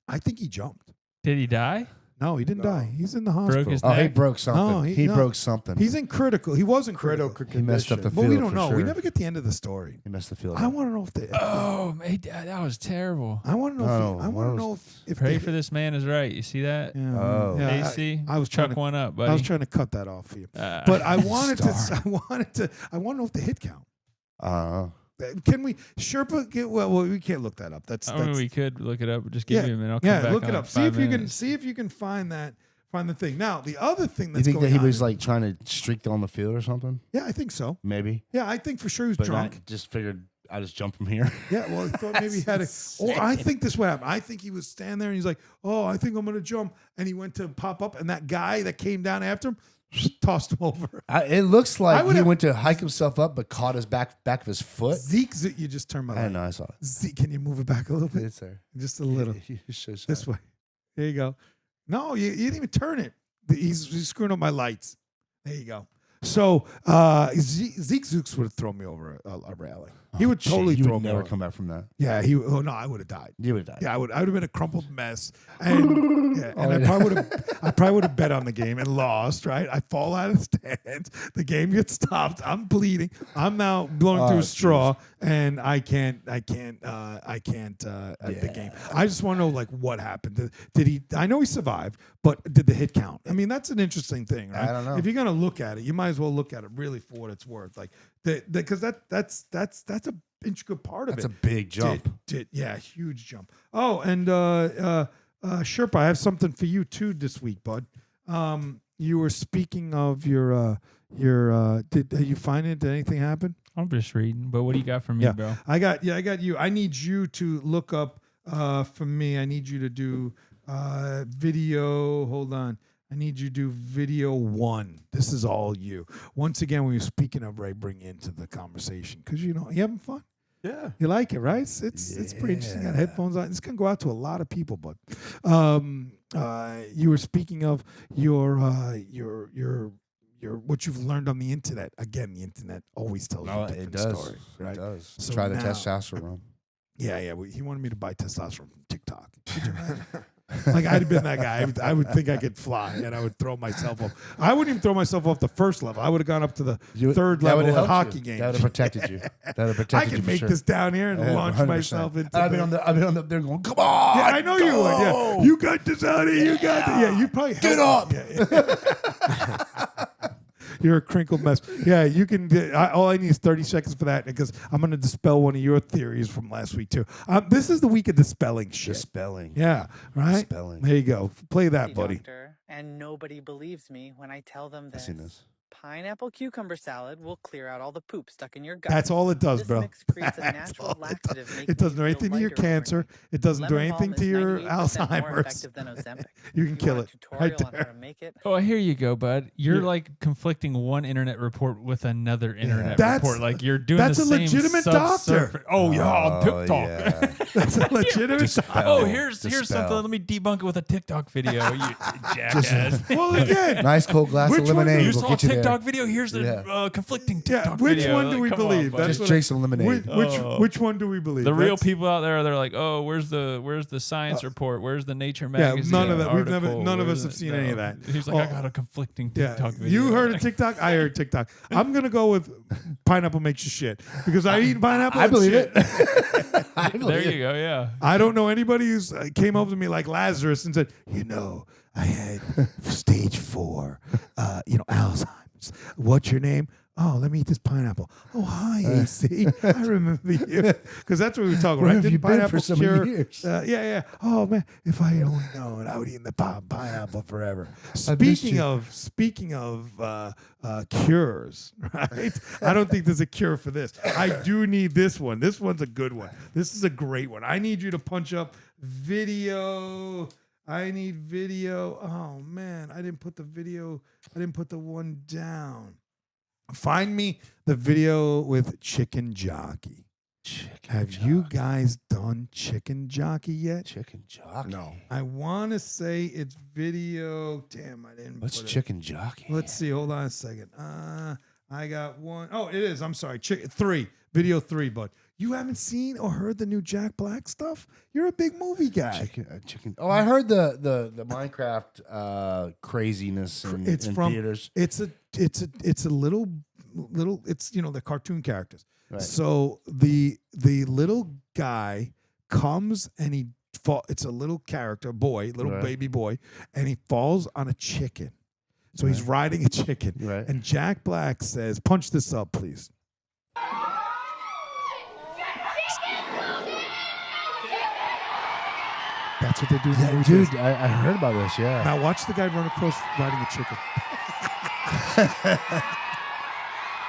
I think he jumped. Did he die? No, he didn't die. He's in the hospital. his Oh, he neck? broke something. No, he no. broke something. He's in critical. He wasn't critical. Critical He messed up the condition. field. But we don't for know. Sure. We never get the end of the story. He messed the field. I up. want to know if they. Oh, that was terrible. I want to know. No, I want to know if Pray they, for this man is right. You see that? Yeah, Oh. yeah, AC, I was trying chuck to. one up, I was buddy. trying to cut that off for you, Uh, but I wanted to. Star. I want to know if the hit count. Can we Sherpa get? Well, we can't look that up. That's I mean, we could look it up. Just give me a minute. I'll come yeah. back Look it on up. in See if 5 you can. minutes. See if you can find that. Find the thing. Now, the other thing you that's think that going he on. was like trying to streak on the field or something? Yeah, I think so. Maybe. Yeah, I think for sure he was But drunk. not just figured I just jump from here. Yeah, well, I thought maybe he had a. Or I think this way happened. I think he was standing there and he's like, "Oh, I think I'm gonna jump," and he went to pop up, and that guy that came down after him tossed him over. It looks I like would he have- went to hike himself up, but caught his back of his foot. Zeke, you just turned my I light. don't know. I saw it. Zeke, can you move it back a little bit? It's there. Just a little. You should show This it. way. There you go. No, you didn't even turn it. He's screwing up my lights. There you go. So Zeke Zooks would have thrown me over a railing. He would Shit, totally you throw would me never over. come back from that. Yeah, he. Oh no, I would have died. You would have died. Yeah, I would have been a crumpled mess, and, yeah, and I probably would have bet on the game and lost. Right, I fall out of the stands. The game gets stopped. I'm bleeding. I'm now blowing through a straw, and I can't. The game. I just want to know like what happened. Did he? I know he survived, but did the hit count? I mean, that's an interesting thing, right? I don't know. If you're gonna look at it, you might as well look at it really for what it's worth. Like because that's a intricate part of That's it. a big jump. Yeah, huge jump. Oh, and Sherpa, I have something for you too this week, bud. You were speaking of your did you find it? Did anything happen? I'm just reading. But what do you got for me, Yeah. bro? I got you. I need you to look up for me. I need you to do video. Hold on. I need you to do video 1. This is all you. Once again, when you're speaking of Ray, bring into the conversation because you having fun. Yeah. You like it, right? It's pretty interesting. Got headphones on. It's gonna go out to a lot of people. But you were speaking of your what you've learned on the internet. Again, the internet always tells you different stories, right? It does. So Try the now- testosterone. Yeah. He wanted me to buy testosterone from TikTok. Could you imagine? Like I'd have been that guy. I would think I could fly, and I would throw myself off. I wouldn't even throw myself off the first level. I would have gone up to the third level of hockey game. That would have protected you. That would have protected I you. can for make sure. this down here and Yeah, launch 100%. myself into. I've been on the. They're going. Come on. Yeah, I know you would. Yeah, you got this out of here. You got this. Yeah, you probably Get helped up. me. Yeah. You're a crinkled mess. Yeah, you can. All I need is 30 seconds for that because I'm going to dispel one of your theories from last week too. This is the week of dispelling shit. Dispelling. Yeah, right. Dispelling. There you go. Play that, Hey, buddy. doctor, and nobody believes me when I tell them I've this. seen this. Pineapple cucumber salad will clear out all the poop stuck in your gut. That's all it does, This bro. mix creates a That's natural all it does. laxative, making It doesn't do you feel anything to your lighter cancer. overnight. It doesn't do Lemon anything balm to is your 98% more Alzheimer's. effective than Ozempic. You can If kill want it a tutorial right on how there. to make it. Oh, here you go, bud. You're Yeah. like conflicting one internet report with another internet That's- report. Like you're doing that's the a same legitimate subsurface- doctor. Oh yeah, on Oh, TikTok. yeah. That's a legitimate. Dispel. Oh, here's Dispel. something. Let me debunk it with a TikTok video. You jackass. Well, again, Nice cold glass Which of one do lemonade. You will saw a get you TikTok there. video. Here's the Yeah. conflicting yeah. TikTok Which video. one do we Come on, believe? buddy. Just what drink some lemonade. Which one do we believe? The real That's- people out there, they're like, oh, where's the science report? Where's the Nature magazine? none of that. We've never- article? none of us Where's have it?" seen any of that. He's like, Oh. I got a conflicting Yeah, TikTok video. you heard of TikTok. I heard TikTok. I'm gonna go with pineapple makes you shit because I eat pineapple. I and believe shit. it. I believe There it. you go. Yeah. I don't know anybody who's came over to me like Lazarus and said, I had stage 4, Alzheimer's. What's your name? Oh, let me eat this pineapple. Oh, hi, AC. I remember you. Because that's what we were talking Where about. have Didn't you been pineapple for so many cure? years? Yeah. Oh, man, if I had only known, I would eat the pineapple forever. I missed Speaking of cures, right? I don't think there's a cure for this. I do need this one. This one's a good one. This is a great one. I need you to punch up video. I need video. Oh, man, I didn't put the one down. Find me the video with Chicken Jockey. Have you guys done Chicken Jockey yet? Chicken jockey? No. I want to say it's video. Damn, I didn't What's put it. chicken jockey? Let's see. Hold on a second. I got one. Oh, it is. I'm sorry. Video 3, bud. You haven't seen or heard the new Jack Black stuff? You're a big movie guy. Chicken. Oh, I heard the Minecraft craziness in theaters. It's a little it's the cartoon characters. Right. So the little guy comes and it's a little character boy, Right. baby boy, and he falls on a chicken. So he's riding a chicken. Right. And Jack Black says, "Punch this up, please." That's what they do. In the movie. Dude, I heard about this. Yeah. Now watch the guy run across riding a chicken.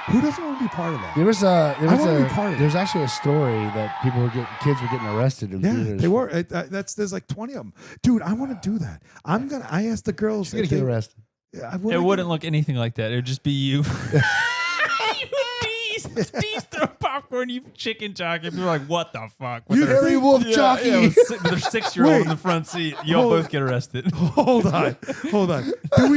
Who doesn't want to be part of that? There was wanna be part of it. there's actually a story that kids were getting arrested in Yeah, theaters. they were. There's like 20 of them, dude. I want to do that. I asked the girls. You're if gonna get they- arrested. It wouldn't look anything like that. It would just be you. Dees throw popcorn, you chicken jockey. People are like, what the fuck? With You their- Harry Wolf jockey. with their 6-year-old in Wait. the front seat. Y'all Hold- both get arrested. Hold on. Do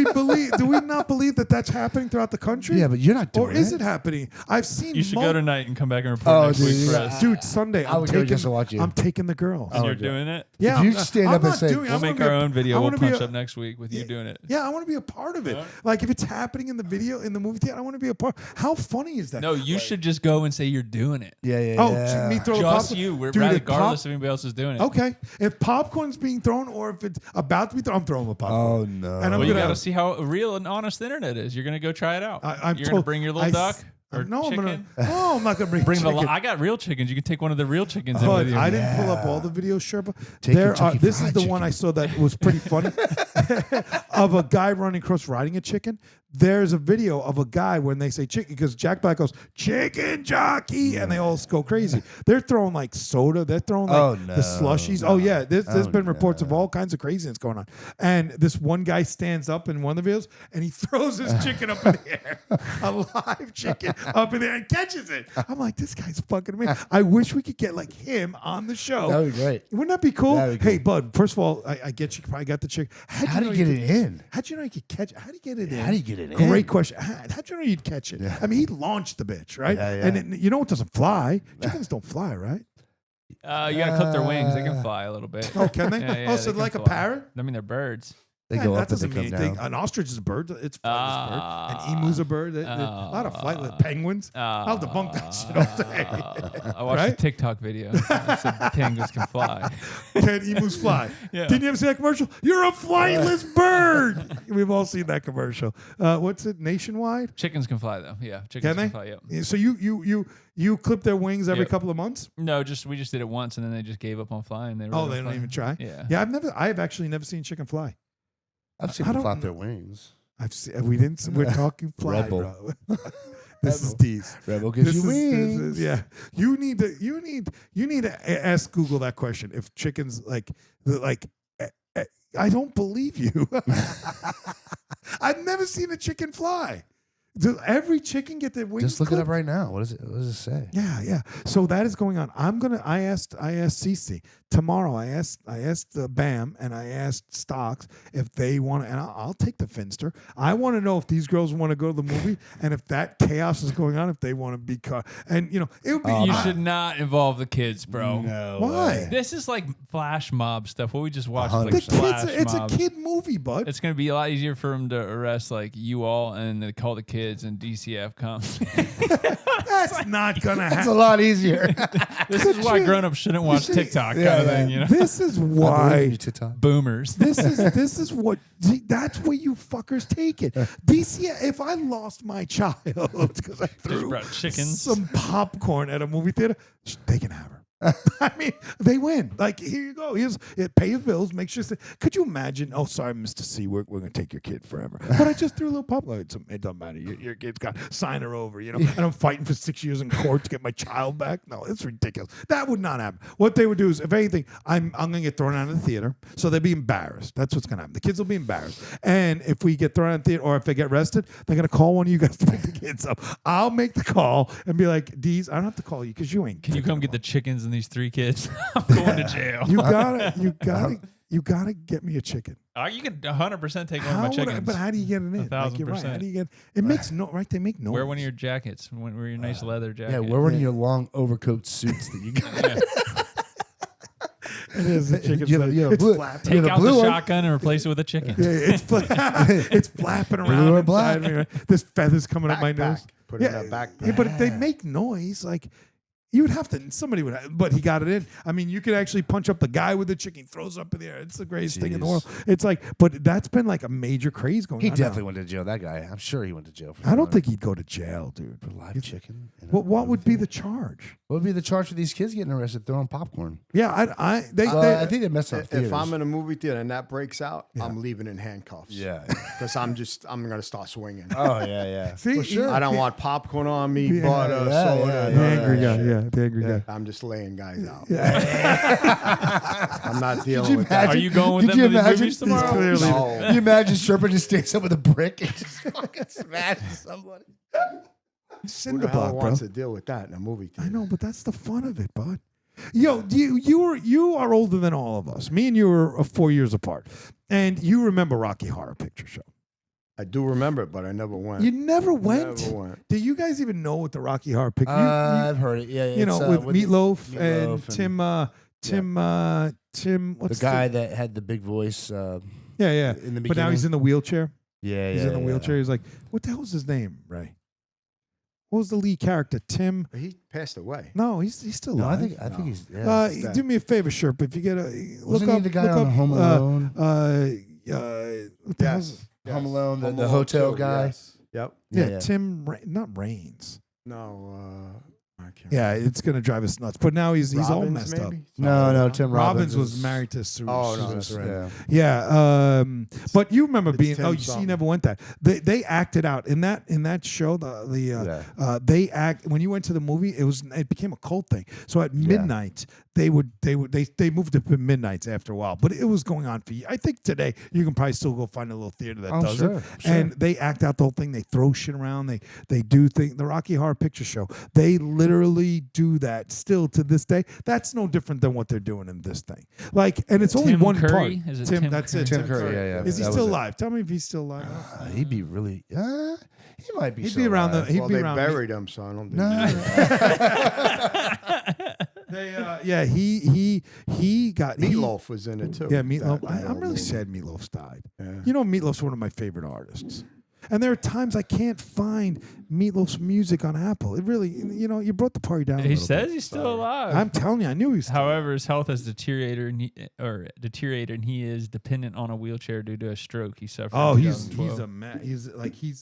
we not believe that that's happening throughout the country? Yeah, but you're not doing or is it happening? I've seen. You should go tonight and come back and report Oh, next dude, week for yeah. us. Dude, Sunday. I would go just to watch you. I'm taking the girls. And Oh, you're yeah. doing it? Yeah, If you I'm- stand I'm up and not say- doing it. We'll I wanna make be our a- own video. I We'll wanna be punch a- up next week with you doing it. Yeah, I want to be a part of it. Like if it's happening in the video in the movie theater, I want to be a part. How funny is that? No, you should just go and say you're doing it. Yeah. Oh, me throw the Just popcorn? you. Dude, if Regardless if anybody else is doing it. Okay, if popcorn's being thrown or if it's about to be thrown, I'm throwing the popcorn. Oh no. And I'm Well, you gonna- got to see how real and honest the internet is. You're going to go try it out. I'm You're going to told- bring your little duck or no, chicken. I'm not gonna bring Bring the. chicken. I got real chickens. You can take one of the real chickens in But with you. I didn't pull up all the videos, Sherpa. Take There Kentucky this is Fried the one Chicken. I saw that was pretty funny of a guy running across riding a chicken. there's a video of a guy when they say chicken, because Jack Black goes, chicken jockey, and they all go crazy. They're throwing like soda. They're throwing like the slushies. Oh, yeah. There's been reports of all kinds of craziness going on. And this one guy stands up in one of the videos, and he throws his chicken up in the air, a live chicken up in the air, and catches it. I'm like, this guy's fucking amazing. I wish we could get like him on the show. That would be great. Wouldn't that be cool? That'd be cool. Hey, bud, first of all, I get you probably got the chicken. How do you get it in? How'd you know you could catch it? How do you get it in? How do you get it in? Great question. How'd you know you'd catch it? Yeah. I mean, he launched the bitch, right? Yeah, yeah. And you know it doesn't fly? Chickens don't fly, right? You gotta clip their wings. They can fly a little bit. Oh, can they? Yeah, so they like can a fly. parrot? I mean, they're birds. They Man, go that up and they doesn't come mean down. anything. An ostrich is a bird. It's a bird. An emu's a bird. A lot of flightless penguins. I'll debunk that shit all day. I watched a TikTok video. It said penguins can fly. Can emus fly? Yeah. Didn't you ever see that commercial? You're a flightless bird. We've all seen that commercial. What's it? Nationwide? Chickens can fly though. Yeah, chickens Can they? fly. Yep. So you clip their wings every Yep. couple of months? No, we just did it once, and then they just gave up on flying. They Oh, they don't even try. Yeah. Yeah, I've actually never seen chicken fly. I've seen I them don't flap know. their wings. We're talking fly, Rebel. bro. This is Dees. Rebel gives you wings. Yeah. You need to ask Google that question. If chickens I don't believe you. I've never seen a chicken fly. Does every chicken get their wings? Just look it clipped? up right now. What does it say? Yeah. So that is going on. I asked Cece tomorrow. I asked Bam and I asked Stocks if they want to, and I'll take the Finster. I want to know if these girls want to go to the movie and if that chaos is going on, if they want to be caught. And it would be. You should not involve the kids, bro. No. Why? This is like flash mob stuff. What we just watched is The like kids. flash It's a mobs. kid movie, bud. It's gonna be a lot easier for them to arrest like you all, and they call the kids, and DCF comes. That's not gonna That's a happen. lot easier. This is why grown-ups shouldn't watch see- TikTok kind Yeah, of thing, yeah. you know. This is why. Boomers. This is what. That's where you fuckers take it. DCF. If I lost my child because I threw brought chickens. some popcorn at a movie theater, they can have her. I mean, they win. Like, here you go. Pay your bills. Make sure. Could you imagine? Oh, sorry, Mr. C. We're going to take your kid forever. But I just threw a little popcorn. It doesn't matter. Your kid's got sign her over. And I'm fighting for 6 years in court to get my child back. No, it's ridiculous. That would not happen. What they would do is, if anything, I'm going to get thrown out of the theater. So they'll be embarrassed. That's what's going to happen. The kids will be embarrassed. And if we get thrown out of the theater, or if they get arrested, they're going to call one of you guys to pick the kids up. I'll make the call and be like, Dees, I don't have to call you because you ain't. Can you picking come them get the up. chickens and these 3 kids? I'm going to jail. You gotta get me a chicken. You can 100% take one of How my would I- chickens. but how do you get it in? Like, you're right. How 1,000%. do you get it? Makes no right. They make noise. Wear one of your jackets. Wear your nice leather jacket. Yeah, wear one of your long overcoat suits that you got. Yeah. It is a chicken. You have a It's blue- flapping. you Take have a out the blue one. shotgun and replace it with a chicken. Yeah, it's flapping around or inside black. me. Right? There's feathers coming up my nose. Put it in a backpack. Yeah, but if they make noise, like you would have to. Somebody would. But he got it in. I mean, you could actually punch up the guy with the chicken. He throws it up in the air. It's the greatest thing in the Jeez. world. It's like, but that's been like a major craze going He on. definitely now. went to jail. That guy. I'm sure he went to jail for I don't that. think he'd go to jail, dude. For live chicken. in a What would movie be the theater. charge? What would be the charge for these kids getting arrested throwing popcorn? Yeah, they I think they messed up theaters. If I'm in a movie theater and that breaks out, I'm leaving in handcuffs. Yeah. Because I'm going to start swinging. Oh yeah, yeah. See, For sure. I don't want popcorn on me, Yeah, butter, yeah, soda. yeah, the none of angry that guy. shit. Yeah, the angry guy. I'm just laying guys out. Yeah. I'm not you dealing with that. imagine- Are you going with Did them you to these imagine- movies tomorrow? Clearly. No. Can you imagine Sherpa just stands up with a brick and just fucking smashes somebody? Who Cinder the hell block, bro. wants to deal with that in a movie theater? I know, but that's the fun of it, bud. Yo, you are older than all of us. Me and you are 4 years apart, and you remember Rocky Horror Picture Show. I do remember it, but I never went. You never went. Never went. Do you guys even know what the Rocky Horror Picture? I've heard it. Yeah, you know, it's, with Meatloaf and Meatloaf Tim. What's the guy that had the big voice. Yeah. In the But now he's beginning. in the wheelchair. Yeah, He's in the wheelchair. He's like, what the hell's his name, Ray? What was the lead character? Tim? But he passed away. No, he's still No, I alive. think he's. Yeah. Do me a favor, Sherpa. If you get a look Wasn't up, he the guy look on up, Home Alone? What the hell's- Home Alone, the Alone hotel 2, guy. yes. Yep. Yeah, Yeah. Tim. Not Raines. No. Yeah, it's gonna drive us nuts. But now he's all Robbins, messed up. maybe? No, Tim Robbins was is- married to Sue. Oh, no, Susan that's Sarandon. Yeah, but you remember It's being. Tim Oh, you see, something. never went that. They acted out in that show. They act when you went to the movie. It became a cult thing. So at midnight they moved it to midnights after a while. But it was going on for you. I think today you can probably still go find a little theater that does it. And they act out the whole thing. They throw shit around. They do things. The Rocky Horror Picture Show. They literally do that still to this day. That's no different than what they're doing in this thing. And it's only Tim one Curry? part. Is it Tim, Tim that's Curry? it. Tim Curry, yeah. Is he That still was it. alive? Tell me if he's still alive. He'd be really. He might be. He'd still be around alive. the. He'd Well, be they around. buried him, so I don't think. He got Meatloaf was in it too. Yeah, Meatloaf. That I'm really movie. sad Meatloaf's died. Yeah. You know, Meatloaf's one of my favorite artists. And there are times I can't find Meatloaf's music on Apple. It really, you brought the party down. He says he's still alive. I'm telling you, I knew he was. However, his health has deteriorated, and he is dependent on a wheelchair due to a stroke he suffered. Oh, in he's 2012. a mess.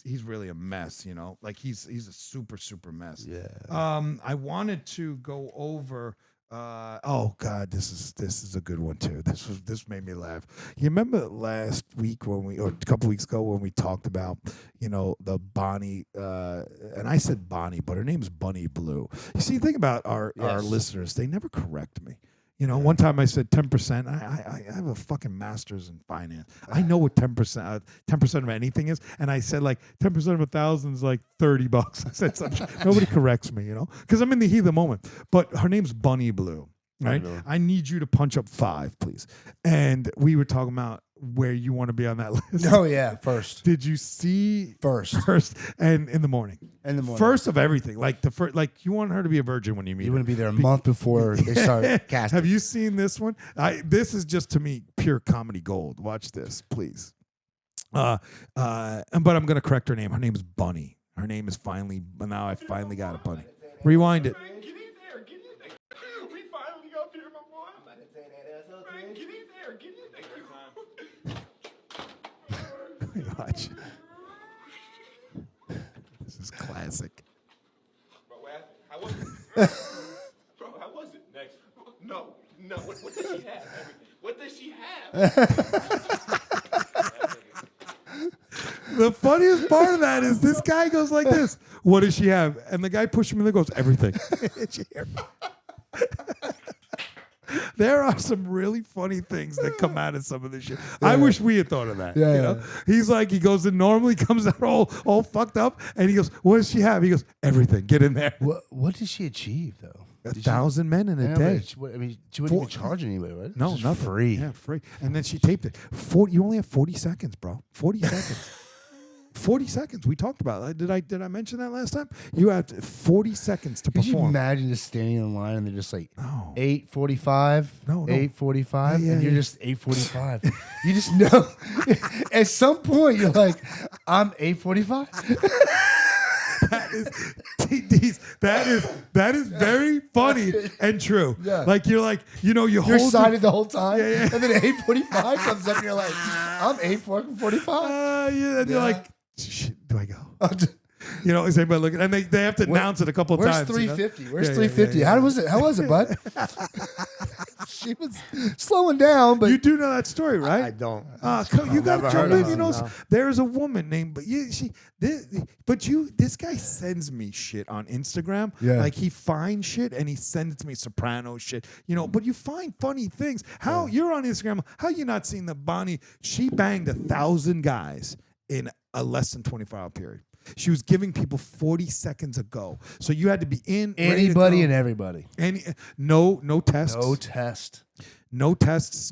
He's really a mess. He's a super mess. Yeah. I wanted to go over. Oh God, this is a good one too. This made me laugh. You remember last week or a couple weeks ago when we talked about the Bonnie and I said Bonnie, but her name's Bunny Blue. You see, think about our listeners; they never correct me. One time I said 10%. I have a fucking master's in finance. I know what 10% of anything is, and I said 10% of 1,000 is like $30. I said something. Nobody corrects me, because I'm in the heat of the moment. But her name's Bunny Blue, right? I need you to punch up 5, please. And we were talking about where you want to be on that list. Oh yeah, first. Did you see First and in the morning? in the morning. First of everything, you want her to be a virgin when you meet You her. wouldn't be there a month before they start casting. Have you seen this one? This is just to me pure comedy gold. Watch this, please. But I'm gonna correct her name. Her name is Bunny. Her name is finally. Now I finally got it, Bunny. Rewind it. Get in there. We finally up here, my boy. I'm about to say that. Man, get in there. Watch. This is classic. Bro, how was it? Bro, how was it? Next. No. What does she have? What does she have? The funniest part of that is this guy goes like this. What does she have? And the guy pushes him and there goes, everything. There are some really funny things that come out of some of this shit. I wish we had thought of that. Yeah. He's like, he goes in normally, comes out all fucked up, and he goes, what does she have? He goes, everything. Get in there. What did she achieve though? 1,000 men in a day. She wouldn't even charge anybody, right? No, Just nothing. free. Yeah, free. And then she taped it. You only have 40 seconds, bro. 40 seconds. 40 seconds. We talked about it. Did I mention that last time? You have 40 seconds to Could you perform. imagine just standing in line and they're just like No. 8:45, No. 8:45, Yeah, and you're yeah. just 8:45. You just know. At some point, you're like, I'm 8:45. That is very funny and true. Yeah. You You're hold excited the whole time, Yeah, yeah. and then 8:45 comes up, and you're like, I'm 8:45. yeah, and you're Yeah. like, shit, do I go? Is anybody looking? And they have to announce it a couple of Where's times. 350? Where's Yeah, 350? yeah. How was it, bud? She was slowing down, but You do know that story, right? I don't. You got Never to heard jump of in. him, no. There is a woman named, this guy sends me shit on Instagram. Yeah. Like he finds shit and he sends it to me, Soprano shit. But you find funny things. How you're on Instagram? How you not seen the Bonnie? She banged 1,000 guys in a less than 24-hour period. She was giving people 40 seconds a go. So you had to be in ready to anybody go. and everybody. No tests. No test. No tests,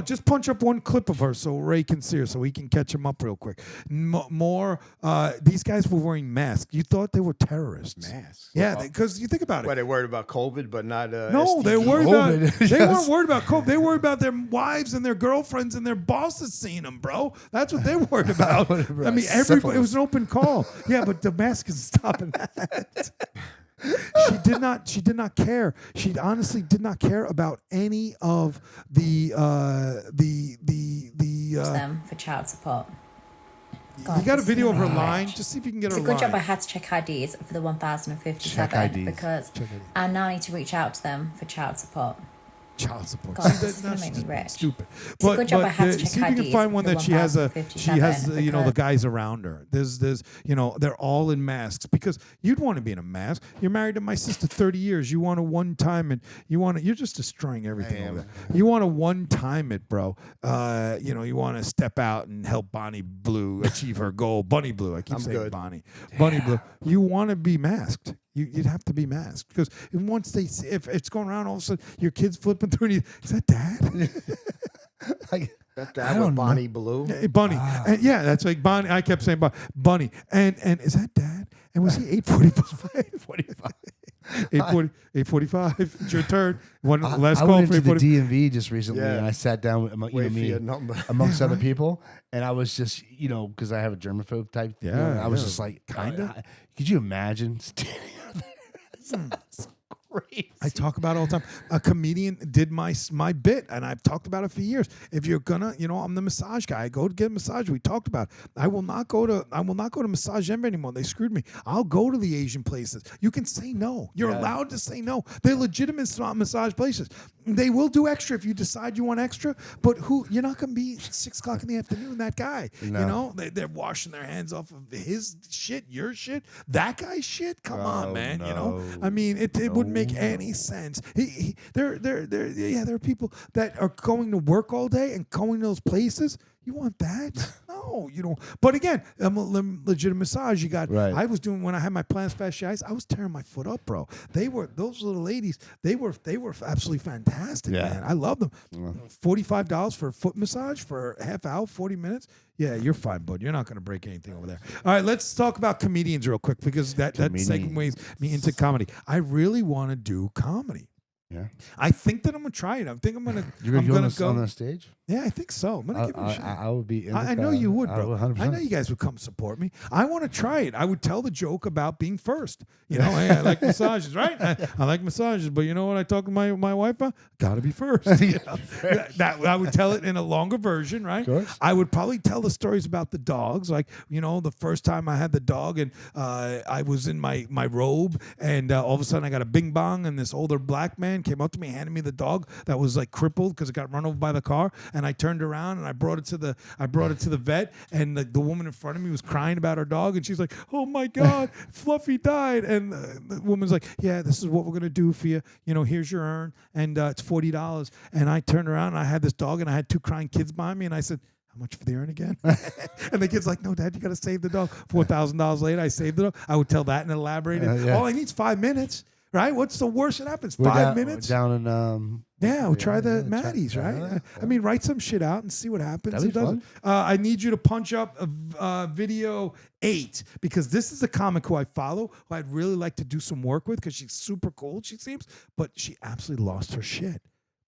just punch up one clip of her so Ray can see her, so he can catch him up real quick. More, these guys were wearing masks. You thought they were terrorists. Masks. Yeah, because you think about it. Why they worried about COVID, but not No, STD? they worried about. COVID, They yes. weren't worried about COVID. They worried about their wives and their girlfriends and their bosses seeing them, bro. That's what they were worried about. Worried about I mean, everybody. syphilis. It was an open call. Yeah, but the mask is stopping that. She did not care. She honestly did not care about any of the them for child support. God, you got a this video of her is line? rich. Just see if you can get It's her a good line. job I had to check IDs for the 1,057 Check IDs. because I now need to reach out to them for child support. Child support. God, See, this is now gonna she's make me just being rich. stupid. It's a good job I had to check see if you can IDs find one for that she has the 1,057 the guys around her. There's they're all in masks because you'd want to be in a mask. You're married to my sister 30 years. You want to one time and you're just destroying everything over there. You want to one time it, bro. You want to step out and help Bonnie Blue achieve her goal. Bunny Blue. I keep saying good. Bonnie. Bunny Blue. You want to be masked. You'd have to be masked because once they see, if it's going around, all of a sudden your kid's flipping through and is that dad? That with Bonnie Blue. Yeah, Bunny. And yeah, that's like Bonnie. I kept saying Bunny. And is that dad? And was he 8:45? 8:45. It's your turn. Last I call went for into the 8:40. DMV just recently, Yeah. and I sat down with Wait for your number. amongst other people, and I was just, because I have a germaphobe type. Yeah, I was yeah. just like, Kinda. could you imagine standing out there? That's crazy. I talk about it all the time. A comedian did my bit, and I've talked about it for years. If you're gonna, I'm the massage guy. I go to get a massage. We talked about it. I will not go to Massage Envy anymore. They screwed me. I'll go to the Asian places. You can say no. You're allowed to say no. They're legitimate massage places. They will do extra if you decide you want extra. But you're not gonna be 6 o'clock in the afternoon. That guy, No. they're washing their hands off of his shit, your shit, that guy's shit. Come on, man. no. I mean, it wouldn't make any sense. There are people that are going to work all day and going to those places. You want that? No, you don't. But again, I'm a legitimate massage. Right. I was doing when I had my plans fasciitis. I was tearing my foot up, bro. Those little ladies. They were absolutely fantastic, Yeah. man. I love them. $45 for a foot massage for a half hour, 40 minutes. Yeah, you're fine, bud. You're not going to break anything over there. All right, let's talk about comedians real quick because that segues me into comedy. I really want to do comedy. Yeah. I think that I'm gonna try it. I think I'm gonna. You're I'm going gonna to go on the stage? Yeah, I think so. I'm gonna give it a shot. I would be. In the I know crowd. you would, I bro. 100%. I know you guys would come support me. I want to try it. I would tell the joke about being first. Hey, I like massages, right? I like massages, but you know what I talk to my wife about? Got to be first. That I would tell it in a longer version, right? Of course. I would probably tell the stories about the dogs, like the first time I had the dog, and I was in my robe, and all of a sudden I got a bing bong, and this older black man came up to me, handed me the dog that was like crippled because it got run over by the car, and I turned around and I brought it to the vet, and the woman in front of me was crying about her dog, and she's like, "Oh my God, Fluffy died," and the woman's like, "Yeah, this is what we're gonna do for you. Here's your urn, and it's $40." And I turned around and I had this dog, and I had 2 crying kids behind me, and I said, "How much for the urn again?" And the kid's like, "No, Dad, you got to save the dog." $4,000 later, I saved the dog. I would tell that and elaborate it. Yeah. All I need is 5 minutes, right? What's the worst that happens? We're 5 minutes? down in Yeah, we'll try the yeah, Maddies, right? yeah. I mean, write some shit out and see what happens. That'd be It doesn't. I need you to punch up video 8 because this is a comic who I follow, who I'd really like to do some work with because she's super cool, she seems, but she absolutely lost her shit.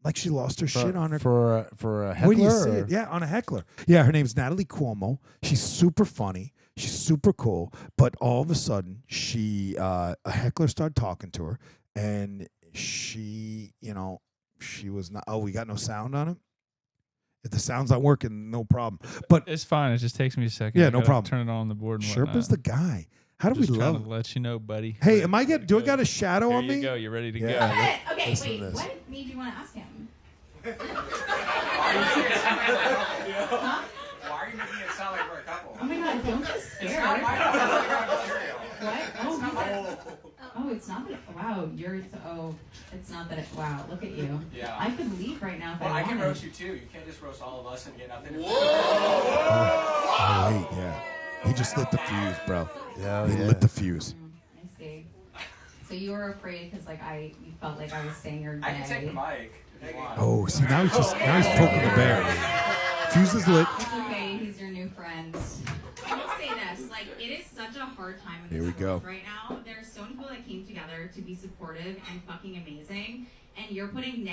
Like she lost her shit on her. For a heckler? Where do you see it? Yeah, on a heckler. Yeah, her name's Natalie Cuomo. She's super funny. She's super cool. But all of a sudden, a heckler started talking to her, and she was not. Oh, we got no sound on it. If the sound's not working, no problem. But It's fine. It just takes me a second. Yeah, I no gotta problem. Turn it on the board. And Sherpa's the guy. How do Just we trying love? to let you know, buddy. Hey, do I got a shadow Here on you me? go. You're ready to Yeah. go. Okay, Listen wait. to this. What made you want to ask him? Why are you making it sound like we're a couple? Oh my God, don't get scared. Not my material. What? Oh, it's not that. Wow, it's not that. Wow, look at you. Yeah. I could leave right now if Well, I I wanted. can roast you too. You can't just roast all of us and get nothing. Oh wait, yeah. He just lit the fuse, bro. Yeah, He lit the fuse. I see. So you were afraid because you felt like I was saying you're gay. I can take the mic if you want. Oh, see now he's poking the bear. Fuse is lit. It's okay. He's your new friend. I will say this, it is such a hard time in Here this we go. world right now. There's so many people that came together to be supportive and fucking amazing, and you're putting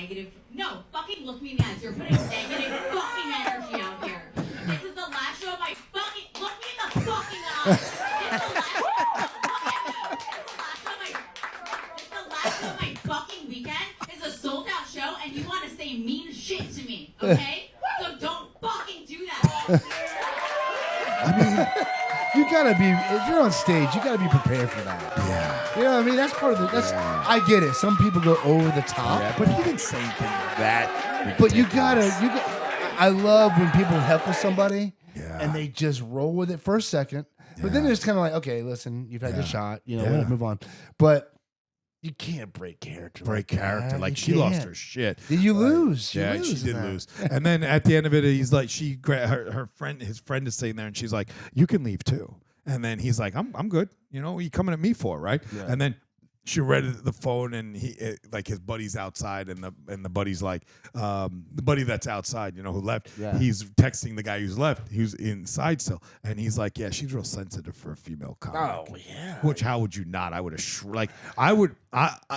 fucking look me in the eyes. You're putting negative fucking energy out here. This is the last show of my fucking, look me in the fucking eyes. It's the last show of my fucking weekend. It's a sold out show, and you want to say mean shit to me, okay? So don't fucking do that. I mean, gotta be. If you're on stage, you gotta be prepared for that. Yeah. You know what I mean? That's part of the. That's I get it. Some people go over the top. Yeah, but he didn't say anything that. But you gotta. I love when people heckle somebody Yeah. and they just roll with it for a second. But then it's kind of like, okay, listen, you've had your shot. You know, we'll move on. But you can't break character. Like she lost her shit. Did you lose? She did lose. And then at the end of it, he's like, his friend is sitting there, and she's like, "You can leave too." And then he's like, "I'm good. You know, what are you coming at me for, right?" Yeah. And then she read the phone, and like his buddy's outside, and the buddy's like, the buddy that's outside, you know, who left, he's texting the guy who's left, who's inside still, and he's like, yeah, she's real sensitive for a female comic. Oh yeah. Which how would you not? I would have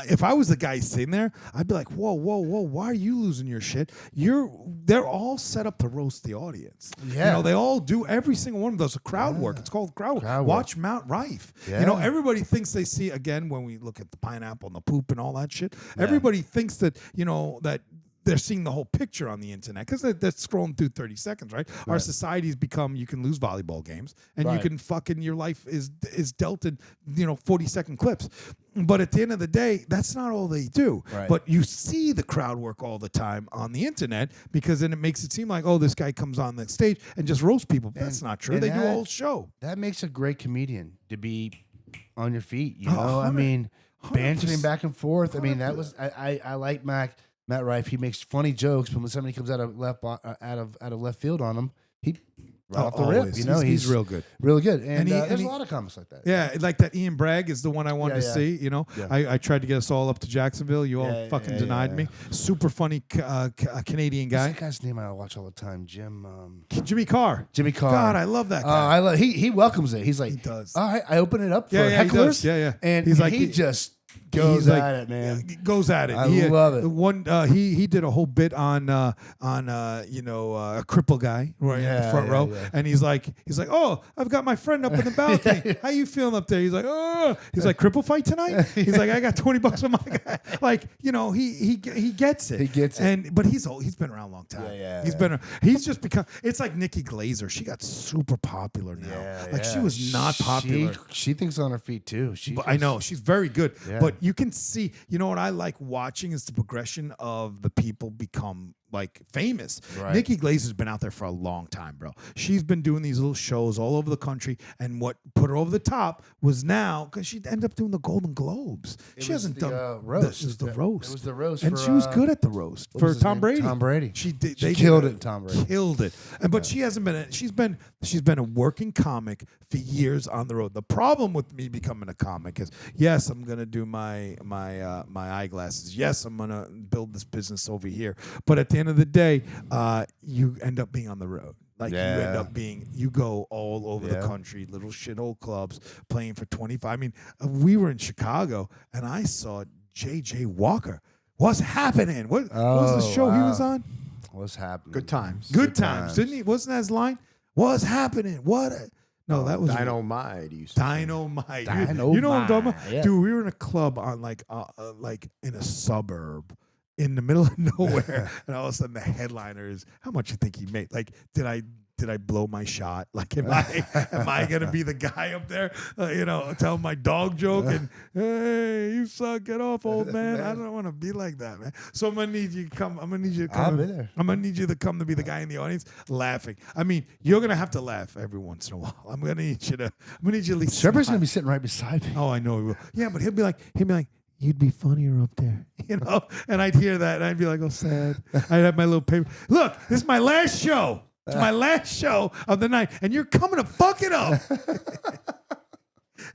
if I was the guy sitting there, I'd be like, whoa, why are you losing your shit? They're all set up to roast the audience. Yeah. You know, they all do, every single one of those. Crowd work. It's called crowd work. Watch Mount Rife. Yeah. You know, everybody thinks they see, again, when we look at the pineapple and the poop and all that shit, everybody thinks that, you know, that they're seeing the whole picture on the internet because they're scrolling through 30 seconds, right? Our society's become, you can lose volleyball games and you can fucking, your life is dealt in, you know, 40-second clips. But at the end of the day, that's not all they do. Right. But you see the crowd work all the time on the internet because then it makes it seem like, oh, this guy comes on the stage and just roasts people. That's not true. They do a whole show. That makes a great comedian to be on your feet. You know, I mean, bantering back and forth. I mean, that was I like Matt Rife. He makes funny jokes, but when somebody comes out of left field on him, he off the rip. You know, he's real good, really good. And there's a lot of comics like that. Yeah, like that. Ian Bragg is the one I wanted to see. You know, I tried to get us all up to Jacksonville. You all fucking denied me. Super funny Canadian guy. What's that guy's name I watch all the time? Jimmy Carr. Jimmy Carr. God, I love that guy. He welcomes it. He's like, he does. All right, I open it up for hecklers. He does. Yeah. And he's like, he just goes at it, man. Goes at it. I love it. He did a whole bit on a cripple guy right in the front row, and he's like, oh, I've got my friend up in the balcony. How you feeling up there? He's like, oh, he's like, cripple fight tonight. He's like, I got $20 on my guy. Like, you know, he gets it. He gets it. But he's old. He's been around a long time. He's just become. It's like Nikki Glaser. She got super popular now. She was not popular. She thinks on her feet too. I know she's very good, but you can see, you know what I like watching is the progression of the people become like famous. Right. Nikki Glaser's been out there for a long time, bro. She's been doing these little shows all over the country, and what put her over the top was now because she'd end up doing the Golden Globes. She hasn't done roast. It was the roast. It was the roast, and she was good at the roast for Tom Brady. Tom Brady. She killed it. Tom Brady killed it. But she hasn't been. She's been a working comic for years on the road. The problem with me becoming a comic is, yes, I'm gonna do my eyeglasses. Yes, I'm gonna build this business over here. But at the end of the day, you end up being on the road. Like you go all over the country, little shithole clubs, playing for 25. I mean, we were in Chicago, and I saw J.J. Walker. What's happening? What was the show he was on? What's happening? Good times. Good times, didn't he? Wasn't that his line? What's happening? What? No, that was Dynamite. Dynamite. You know what I'm talking about? Yeah. Dude, we were in a club on like in a suburb in the middle of nowhere, and all of a sudden the headliner is, how much you think he made? Like, did I blow my shot? Like, am I gonna be the guy up there, tell my dog joke and hey, you suck, get off, old man? I don't want to be like that, man. So I'm gonna need you to come. I'm gonna need you to come. I'm gonna need you to come to be the guy in the audience laughing. I mean, you're gonna have to laugh every once in a while. I'm gonna need you to at least. Sherpa's gonna be sitting right beside me. Oh, I know he will. Yeah, but he'll be like. You'd be funnier up there, and I'd hear that, and I'd be like, oh, sad. I'd have my little paper. Look, this is my last show. It's my last show of the night, and you're coming to fuck it up.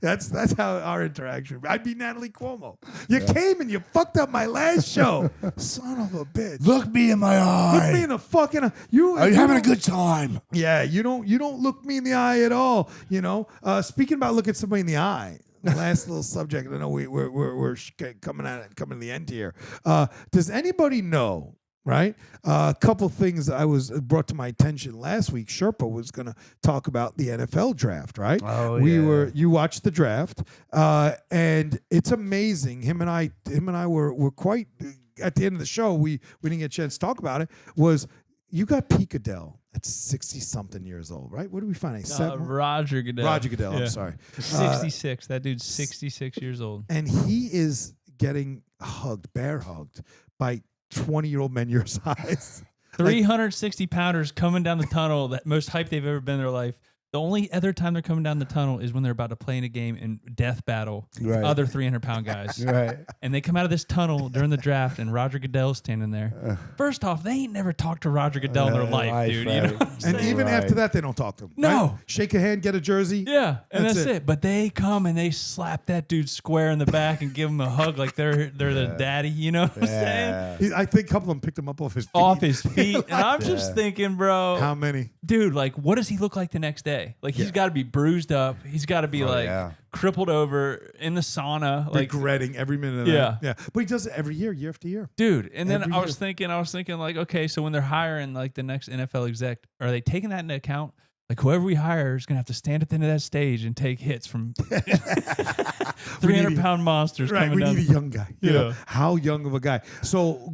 That's how our interaction. I'd be Natalie Cuomo. You came and you fucked up my last show. Son of a bitch. Look me in my eye. Look me in the fucking eye. Are you having a good time? Yeah, you don't look me in the eye at all. Speaking about looking somebody in the eye. The last little subject. I know we're coming to the end here. Does anybody know? Right, a couple things I was brought to my attention last week. Sherpa was going to talk about the NFL draft. Right, you watched the draft, and it's amazing. Him and I were quite. At the end of the show, we didn't get a chance to talk about it. Was You got Pete Goodell at 60-something years old, right? What did we find? Roger Goodell. Roger Goodell, Yeah. I'm sorry. 66. That dude's 66 years old. And he is getting bear hugged by 20-year-old men your size. 360 pounders coming down the tunnel, that most hype they've ever been in their life. The only other time they're coming down the tunnel is when they're about to play in a game in death battle with other 300-pound guys. Right. And they come out of this tunnel during the draft, and Roger Goodell's standing there. First off, they ain't never talked to Roger Goodell in their life, dude. You know what I'm saying? And even after that, they don't talk to him. No. Right? Shake a hand, get a jersey. Yeah, and that's it. But they come and they slap that dude square in the back and give him a hug like they're the daddy. You know what I'm saying? I think a couple of them picked him up off his feet. Off his feet. And I'm just thinking, bro. How many? Dude, like, what does he look like the next day? Like, he's got to be bruised up. He's got to be crippled over in the sauna, like regretting every minute of that. Yeah. But he does it every year after year. Dude, and then I was thinking like, okay, so when they're hiring like the next NFL exec, are they taking that into account? Like, whoever we hire is gonna have to stand at the end of that stage and take hits from 300-pound monsters. Right, coming we down. need a young guy. You know, how young of a guy? So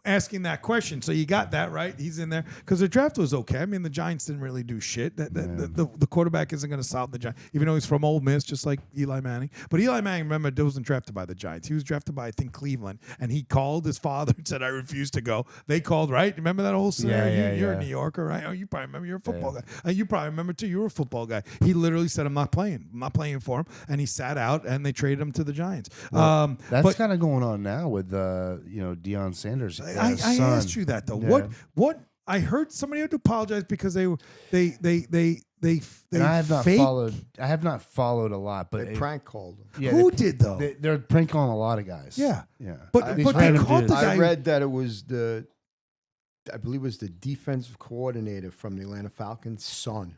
asking that question. So you got that right. He's in there because the draft was okay. I mean, the Giants didn't really do shit. The quarterback isn't going to solve the Giants, even though he's from Ole Miss, just like Eli Manning. But Eli Manning, remember, wasn't drafted by the Giants. He was drafted by, I think, Cleveland. And he called his father and said, "I refuse to go." They called, right? Remember that whole scenario? You're a New Yorker, right? Oh, you probably remember. You're a football guy. And you probably remember too. You were a football guy. He literally said, "I'm not playing. I'm not playing for him." And he sat out, and they traded him to the Giants. Well, that's kind of going on now with Deion Sanders. I asked you that though. Yeah. What I heard somebody had to apologize because they and I have not faked- followed. I have not followed a lot, but They prank called him. yeah, Who did though? They're prank calling a lot of guys. Yeah. yeah. But These they random caught the dudes. guy. I read that it was I believe it was the defensive coordinator from the Atlanta Falcons' son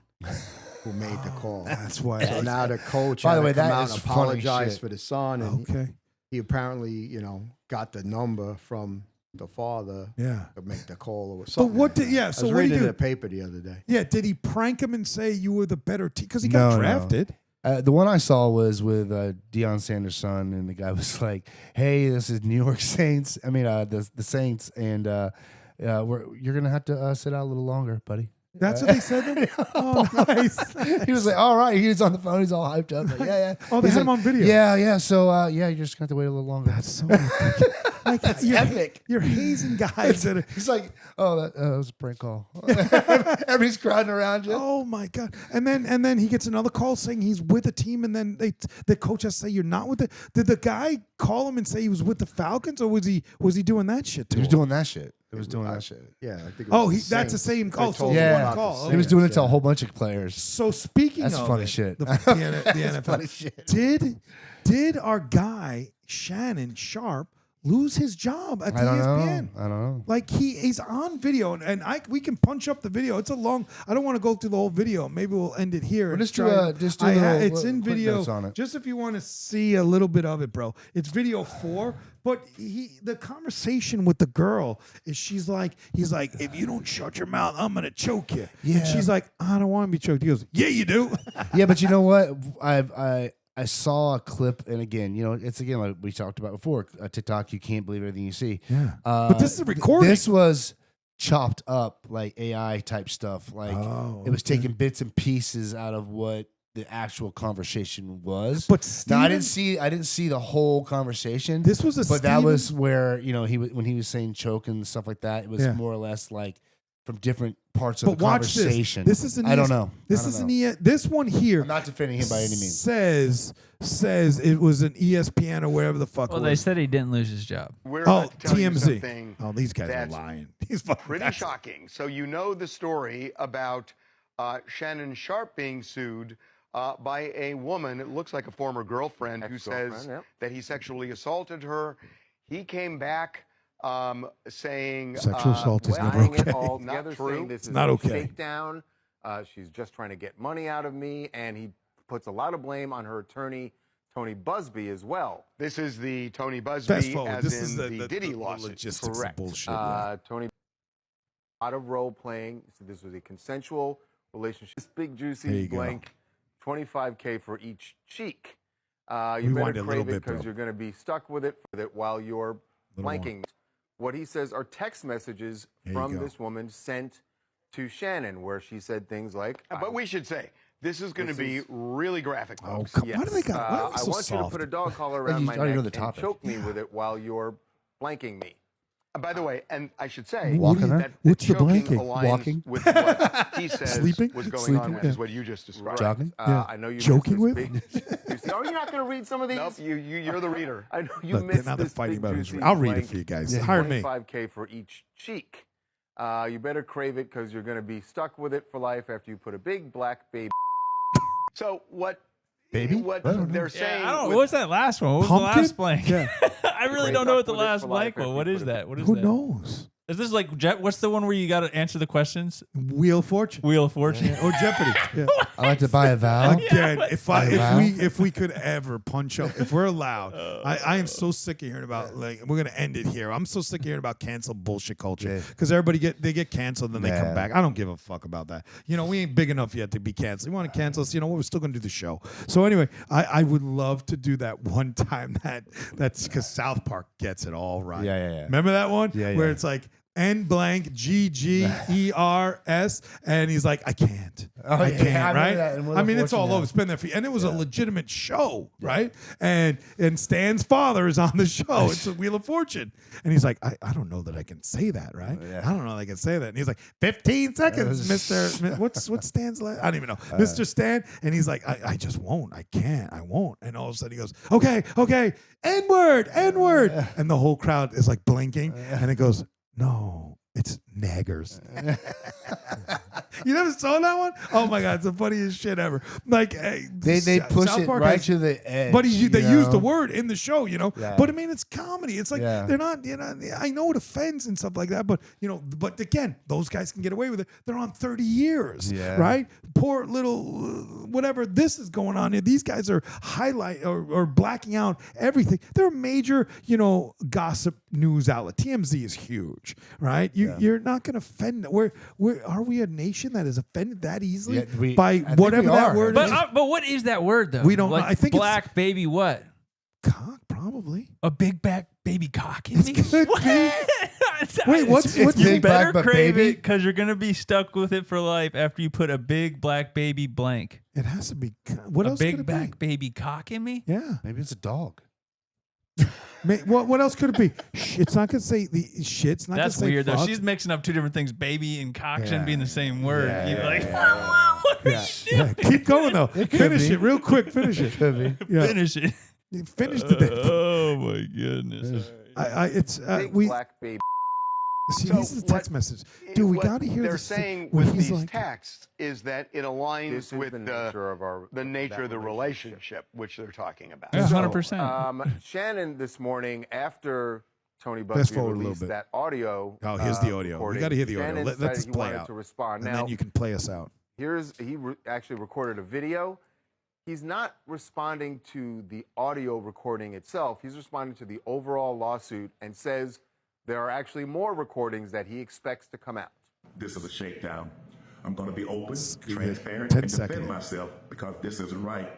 who made the call. That's why. So now the coach By had the way, to come that out is and funny apologize shit. for the son, and Okay. he apparently, got the number from the father Yeah. to make the call or But something. what like did? that. Yeah. I So was what did reading he in do? the paper the other day. Yeah. Did he prank him and say you were the better team because he got No. drafted? The one I saw was with Deion Sanders' son, and the guy was like, "Hey, this is New York Saints. I mean, the Saints, and you're gonna have to sit out a little longer, buddy." That's what they said. To him? Oh, nice. He was like, "All right." He was on the phone. He's all hyped up. Like, yeah. Oh, they He's had him like, on video. Yeah. So you're just gonna have to wait a little longer. That's so ridiculous. Like, That's you're, epic. You're hazing guys that are. He's like, "Oh, that was a prank call." Everybody's crowding around you. Oh my god! And then he gets another call saying he's with a team, and then the coach has to say you're not with it. Did the guy call him and say he was with the Falcons, or was he doing that shit too? He was doing that shit. It was doing that shit. Yeah, I think. It Oh, was that's the same call. So told it's him one not to call. say He was it, doing it to a yeah. whole bunch of players. So speaking That's of funny it, shit. the NFL, funny shit. Did our guy Shannon Sharp lose his job at the I don't ESPN? know. I don't know. Like he's on video, and we can punch up the video. It's a long. I don't want to go through the whole video. Maybe we'll end it here. Well, and just do try- just do a little, it's in quick video. notes on it. Just if you want to see a little bit of it, bro. It's video 4. But the conversation with the girl is he's like, if you don't shut your mouth, I'm gonna choke you. Yeah. And she's like, I don't want to be choked. He goes, yeah, you do. Yeah, but you know what? I saw a clip, and again, it's again like we talked about before. TikTok, you can't believe everything you see. Yeah. But this is a recording. This was chopped up like AI type stuff. Like it was taking bits and pieces out of what the actual conversation was. But now I didn't see the whole conversation. This was but that was where when he was saying choke and stuff like that, it was more or less like from different parts of the watch conversation. This is an I don't know. This is an this one here. I'm not defending him by any means. Says it was an ESPN or whatever the fuck. Well, it they was. said he didn't lose his job. We're about to tell you TMZ. something Oh, these guys are that's lying. These fucking pretty guys. shocking. So you know the story about Shannon Sharp being sued by a woman, it looks like a former girlfriend, who says that he sexually assaulted her. He came back saying Sexual assault is never lying okay. it all Together not true. saying this is not a okay. shakedown. She's just trying to get money out of me, and he puts a lot of blame on her attorney, Tony Busby, as well. This is the Tony Fast Busby, forward. as This is in the Diddy the lawsuit. logistics of Correct. bullshit. Yeah. Tony, a lot of role playing. So this was a consensual relationship. This big There juicy you go. blank, $25K for each cheek. You Rewind better it a little crave it bit, because bro. you're going to be stuck with it while you're Little more. blanking. what he says are text messages from this woman sent to Shannon, where she said things like, but we should say, this is going to be really graphic, folks. Oh, why do they got? Why are they I so want you to soft? put a dog collar around my neck and choke me with it while you're blanking me. By the way, and I should say that What's the choking blanking? aligns Walking? with what he says Sleeping? was going Sleeping, on, yeah. is what you just described. Jogging? I know you Joking missed with? this big, oh, you're not going to read some of these? Nope, you're the reader. I know you Look, missed now they're this fighting big about who's. juicy I'll read it blank for you guys. Hire me. $25K for each cheek. You better crave it because you're going to be stuck with it for life after you put a big black baby. So what? Baby? What they're saying? I don't know. with- What's that last one? What was Pumpkin? the last blank? Yeah. I really don't know what the last blank was. What is that? What is Who that? knows? Is this like what's the one where you got to answer the questions? Wheel of Fortune. Wheel of Fortune. Or Jeopardy. Yeah. I like to buy a vowel. Again, Wow. if we could ever punch up, if we're allowed, I am so sick of hearing about, like, we're gonna end it here. I'm so sick of hearing about cancel bullshit culture because everybody get canceled and then they come back. I don't give a fuck about that. You know, we ain't big enough yet to be canceled. You want to cancel us? You know what? We're still gonna do the show. So anyway, I would love to do that one time. That's because South Park gets it all right. Yeah. Remember that one? Yeah. Where it's like N blank GGERS, and he's like, I can't. Oh, I yeah, can't, I remember right? that in Wheel I of mean, it's all Fortune, over. It's been there for, and it was a legitimate show, right? And Stan's father is on the show. It's a Wheel of Fortune, and he's like, I don't know that I can say that, right? I don't know that I can say that. And he's like, 15 seconds, Mr. What's Stan's last? I don't even know, Mr. Stan. And he's like, I just won't. I can't. I won't. And all of a sudden he goes, okay, N-word, N-word, and the whole crowd is like blinking, and it goes, no. It's naggers. You never saw that one? Oh my God, it's the funniest shit ever. Like they push South it Park right has, to the edge. but they you use know? the word in the show, you know. Yeah. But I mean, it's comedy. It's like they're not, you know. I know it offends and stuff like that, but you know, but again, those guys can get away with it. They're on 30 years, right? Poor little whatever this is going on here. These guys are highlight or blacking out everything. They're a major, you know, gossip news outlet. TMZ is huge, right? You're not going to offend. Are we a nation that is offended that easily by whatever that word is? But what is that word though? We don't know. Like I think black baby what? Cock, probably. A big back baby cock in me? Wait, what's big you better black crave baby? it because you're gonna be stuck with it for life after you put a big black baby blank. It has to be. What else could big it black be? baby cock in me? Yeah. Maybe it's a dog. What else could it be? It's not gonna say the shit's not. That's gonna say weird though. fuck. She's mixing up two different things. Baby and cock shouldn't be in the same word. Yeah, You're yeah, like, Yeah. Keep going though. Finish it real quick. Finish it. Could be. Yeah. finish it. Finish the day. Oh my goodness. It's Big we black baby. see. So This is a text message, dude. We what got to hear they're this. saying when with he's these like, texts is that it aligns This is with the nature of our the nature of the relationship, which they're talking about. Yeah, So, 100%. Shannon this morning after Tony Fast Busby forward a little released bit. that audio. Oh, here's the audio. We recording, got to hear the audio. Shannon Let said this he play wanted out, to respond. and Now, then you can play us out. he actually recorded a video. He's not responding to the audio recording itself. He's responding to the overall lawsuit and says there are actually more recordings that he expects to come out. This is a shakedown. I'm going to be open, give it transparent, 10 and defend seconds. myself because this isn't right.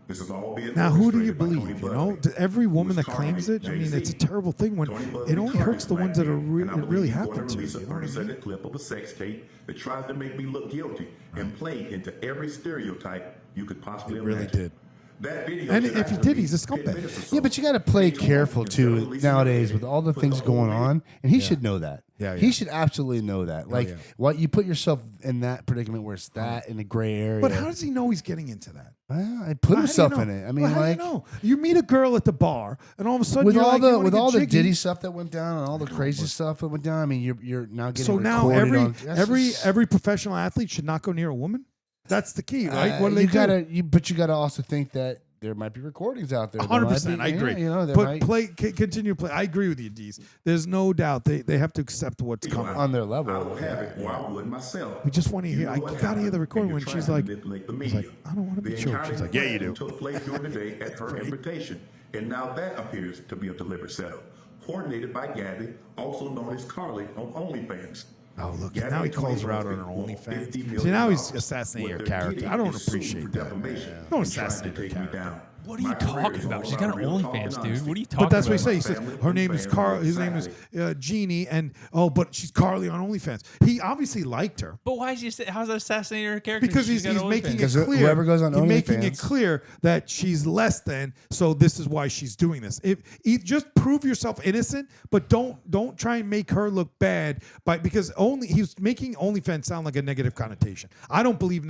This is all being Now, who do you orchestrated by believe? Tony You know, Busby, every woman who's that claims it. I targeting mean, it's a Jay-Z. terrible thing when Tony Busby it only hurts the ones that are and I it really believe he's going happen to. release a You know what I 30-second mean? clip of a sex tape that tries to make me look guilty and play into every stereotype you could possibly It really imagine. did. That video And should if he actually did, be he's a 10 scumbag. minutes or so. Yeah, but you got to play Page one, careful instead of too releasing nowadays the with all the put things whole going video. on, and he should know that. Yeah, He yeah. should absolutely know that. Like, yeah. what you put yourself in that predicament where it's that in a gray area. But how does he know he's getting into that? Well, I put How do you himself know? in it. I mean, Well, how do like you know? You meet a girl at the bar, and all of a sudden with you're all like, the you wanna with get all the jiggy. Diddy stuff that went down and all the crazy stuff that went down. I mean, you're now getting So now recorded on, that's just- every professional athlete should not go near a woman. That's the key, right? What do they you do? gotta, but you gotta also think that there might be recordings out there. There might 100%. be- I agree. yeah, you know, there but might- continue to play. I agree with you, Dees. There's no doubt they have to accept what's coming on their I level. will have it, or I would myself. We just want to hear. know I what gotta hear happened, the recording and when you're she's trying like, to manipulate the she's media. like, I don't want to be The choked. entire She's like, yeah, you do. took place during the day at her invitation, and now that appears to be a deliberate setup, coordinated by Gabby, also known as Carly on OnlyFans. Oh, look, Gabby now he and Tony calls her out on Busby her want OnlyFans. $50 See, now he's million. assassinating What her they're character. getting I don't is sued appreciate for that. defamation Don't and trying to assassinate her take me character. down. What are you talking about? She's got her OnlyFans, dude. What are you talking about? But that's what he says. He says her name is Carl. His name is Jeannie, and but she's Carly on OnlyFans. He obviously liked her. But why is he? How's that assassinating her character? Because he's making it clear. Whoever goes on he's making OnlyFans. it clear that she's less than. So this is why she's doing this. Just prove yourself innocent, but don't try and make her look bad. Because he's making OnlyFans sound like a negative connotation. I don't believe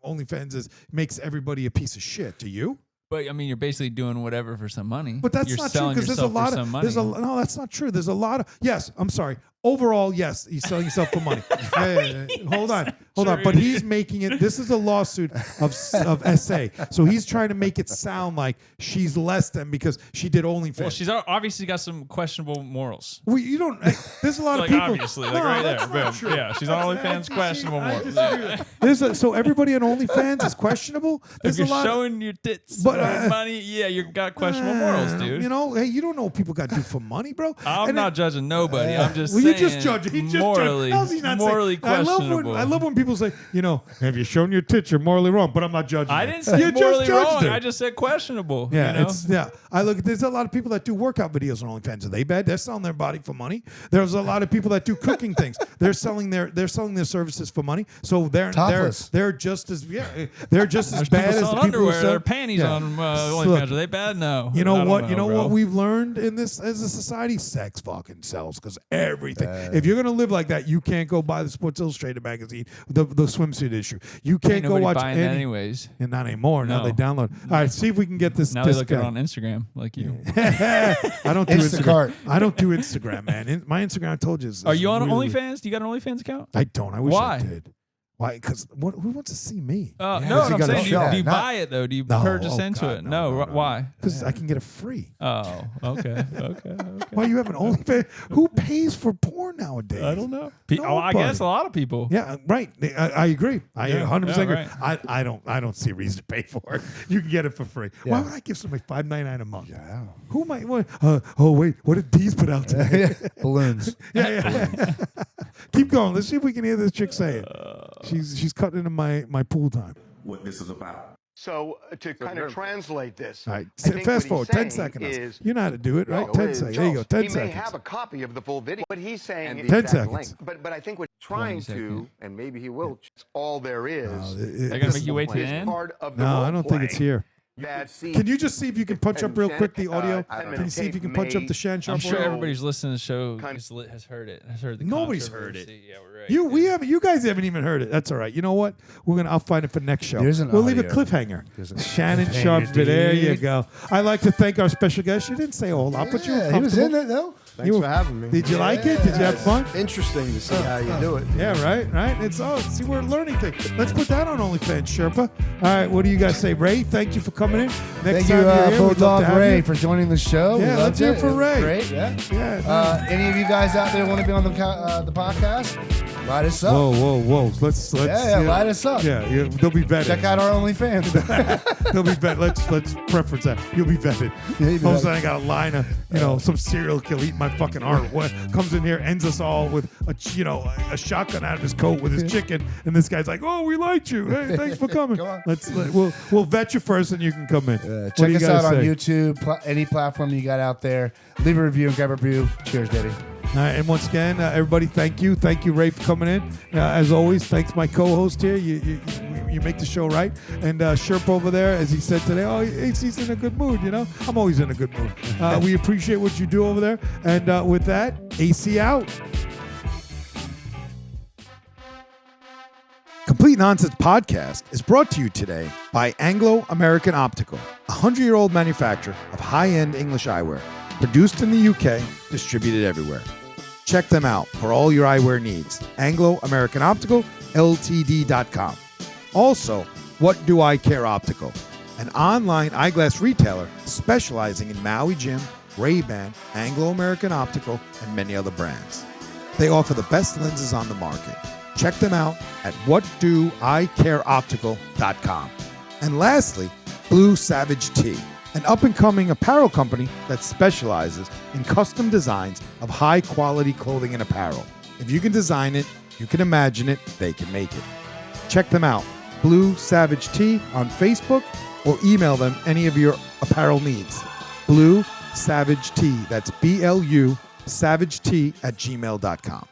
OnlyFans makes everybody a piece of shit. Do you? But I mean, you're basically doing whatever for some money. But that's not true because there's a lot of no, that's not true. There's a lot of yes. I'm sorry. Overall, yes, he's selling himself for money. Yeah. Hold on. But he's making it. This is a lawsuit of SA, so he's trying to make it sound like she's less than because she did OnlyFans. Well, she's obviously got some questionable morals. Well, you don't. There's a lot of like people. Obviously, like right there. Boom. Yeah, she's on OnlyFans. Questionable morals. So everybody on OnlyFans is questionable. If you're showing your tits for money, yeah, you got questionable morals, dude. You know, hey, you don't know what people got to do for money, bro. I'm not judging nobody. I'm just saying. You're just judging. He just morally, how's he not morally saying? questionable. I love when people say, you know, have you shown your tits? You're morally wrong, but I'm not judging. I you. didn't say you morally just wrong. her. I just said questionable. Yeah, you know? There's a lot of people that do workout videos on OnlyFans. Are they bad? They're selling their body for money. There's a lot of people that do cooking things. They're selling their services for money. So they're just as they're just as bad as the people underwear, who sell their panties on OnlyFans. Are they bad? No. You know what? You know what we've learned in this as a society? Sex fucking sells because everything. If you're gonna live like that, you can't go buy the Sports Illustrated magazine, the swimsuit issue. You can't go watch buying that anyways. And not anymore. Now they download. All right, see if we can get this. Now they look at it on Instagram like you. I don't do Instagram. I don't do Instagram, man. My Instagram, I told you. Are you on OnlyFans? Do you got an OnlyFans account? I don't. I wish Why? I did. Why? Because who wants to see me? No, I'm saying, do you buy it though? Do you purchase into it? No, why? Because I can get it free. Oh, okay. Why you have an OnlyFans? Who pays for porn nowadays? I don't know. I guess a lot of people. Yeah, right. I agree. I 100% agree. Right. I don't see a reason to pay for it. You can get it for free. Yeah. Why would I give somebody $5.99 a month? Yeah. Who might? Oh wait, what did Dees put out today? Balloons. Yeah. Keep going. Let's see if we can hear this chick say it. She's cutting into my pool time. What this is about. So to kind of translate this, all right, fast forward 10 seconds. You know how to do it, right? 10 seconds. There you go. 10 seconds. He may have a copy of the full video. What he's saying is 10 seconds. But I think what trying to, and maybe he will. All there is. They're gonna make you wait to the end. No, I don't think it's here. Can you just see if you can punch up real quick the audio? Can you see if you can punch up the Shan Sharp? I'm sure everybody's listening to the show has heard it. Has heard the Nobody's heard it. Yeah, we're right. You guys haven't even heard it. That's all right. You know what? I'll find it for next show. We'll leave a cliffhanger. Shannon Sharp. There you go. I'd like to thank our special guest. You didn't say a whole lot, but you were comfortable. He was in it though. Thanks for having me. Did you like it? Did you have fun? Interesting to see how you do it. Yeah, right. It's see, we're learning things. Let's put that on OnlyFans, Sherpa. All right, what do you guys say, Ray? Thank you for coming in. Thank you, Bulldog Ray, for joining the show. Yeah, let's hear it for Ray. Great, yeah. Any of you guys out there want to be on the podcast? Light us up. Whoa. Let's light us up. Yeah, they'll be vetted. Check out our OnlyFans. They'll be vetted. Let's preference that. You'll be vetted. All of a sudden, I got a line of some serial killer eating my fucking heart. What comes in here, ends us all with a shotgun out of his coat with his chicken, and this guy's like, "Oh, we liked you. Hey, thanks for coming." We'll vet you first, and you can come in. Check us out on YouTube, any platform you got out there. Leave a review and grab a review. Cheers, baby. All right, and once again, everybody, thank you, Ray, for coming in. As always, thanks my co-host here. You make the show right, and Sherpa over there, as he said today, he's in a good mood. I'm always in a good mood. We appreciate what you do over there, and with that, AC out. Complete Nonsense Podcast is brought to you today by Anglo-American Optical, a 100-year-old manufacturer of high-end English eyewear. Produced in the UK, distributed everywhere. Check them out for all your eyewear needs. Anglo-American Optical, Ltd.com. Also, What Do I Care Optical, an online eyeglass retailer specializing in Maui Jim, Ray-Ban, Anglo-American Optical, and many other brands. They offer the best lenses on the market. Check them out at whatdoicareoptical.com. And lastly, Blue Savage Tea, an up-and-coming apparel company that specializes in custom designs of high-quality clothing and apparel. If you can design it, you can imagine it, they can make it. Check them out Blue Savage Tea on Facebook or email them any of your apparel needs. Blue Savage Tea. That's BLU Savage Tea @gmail.com.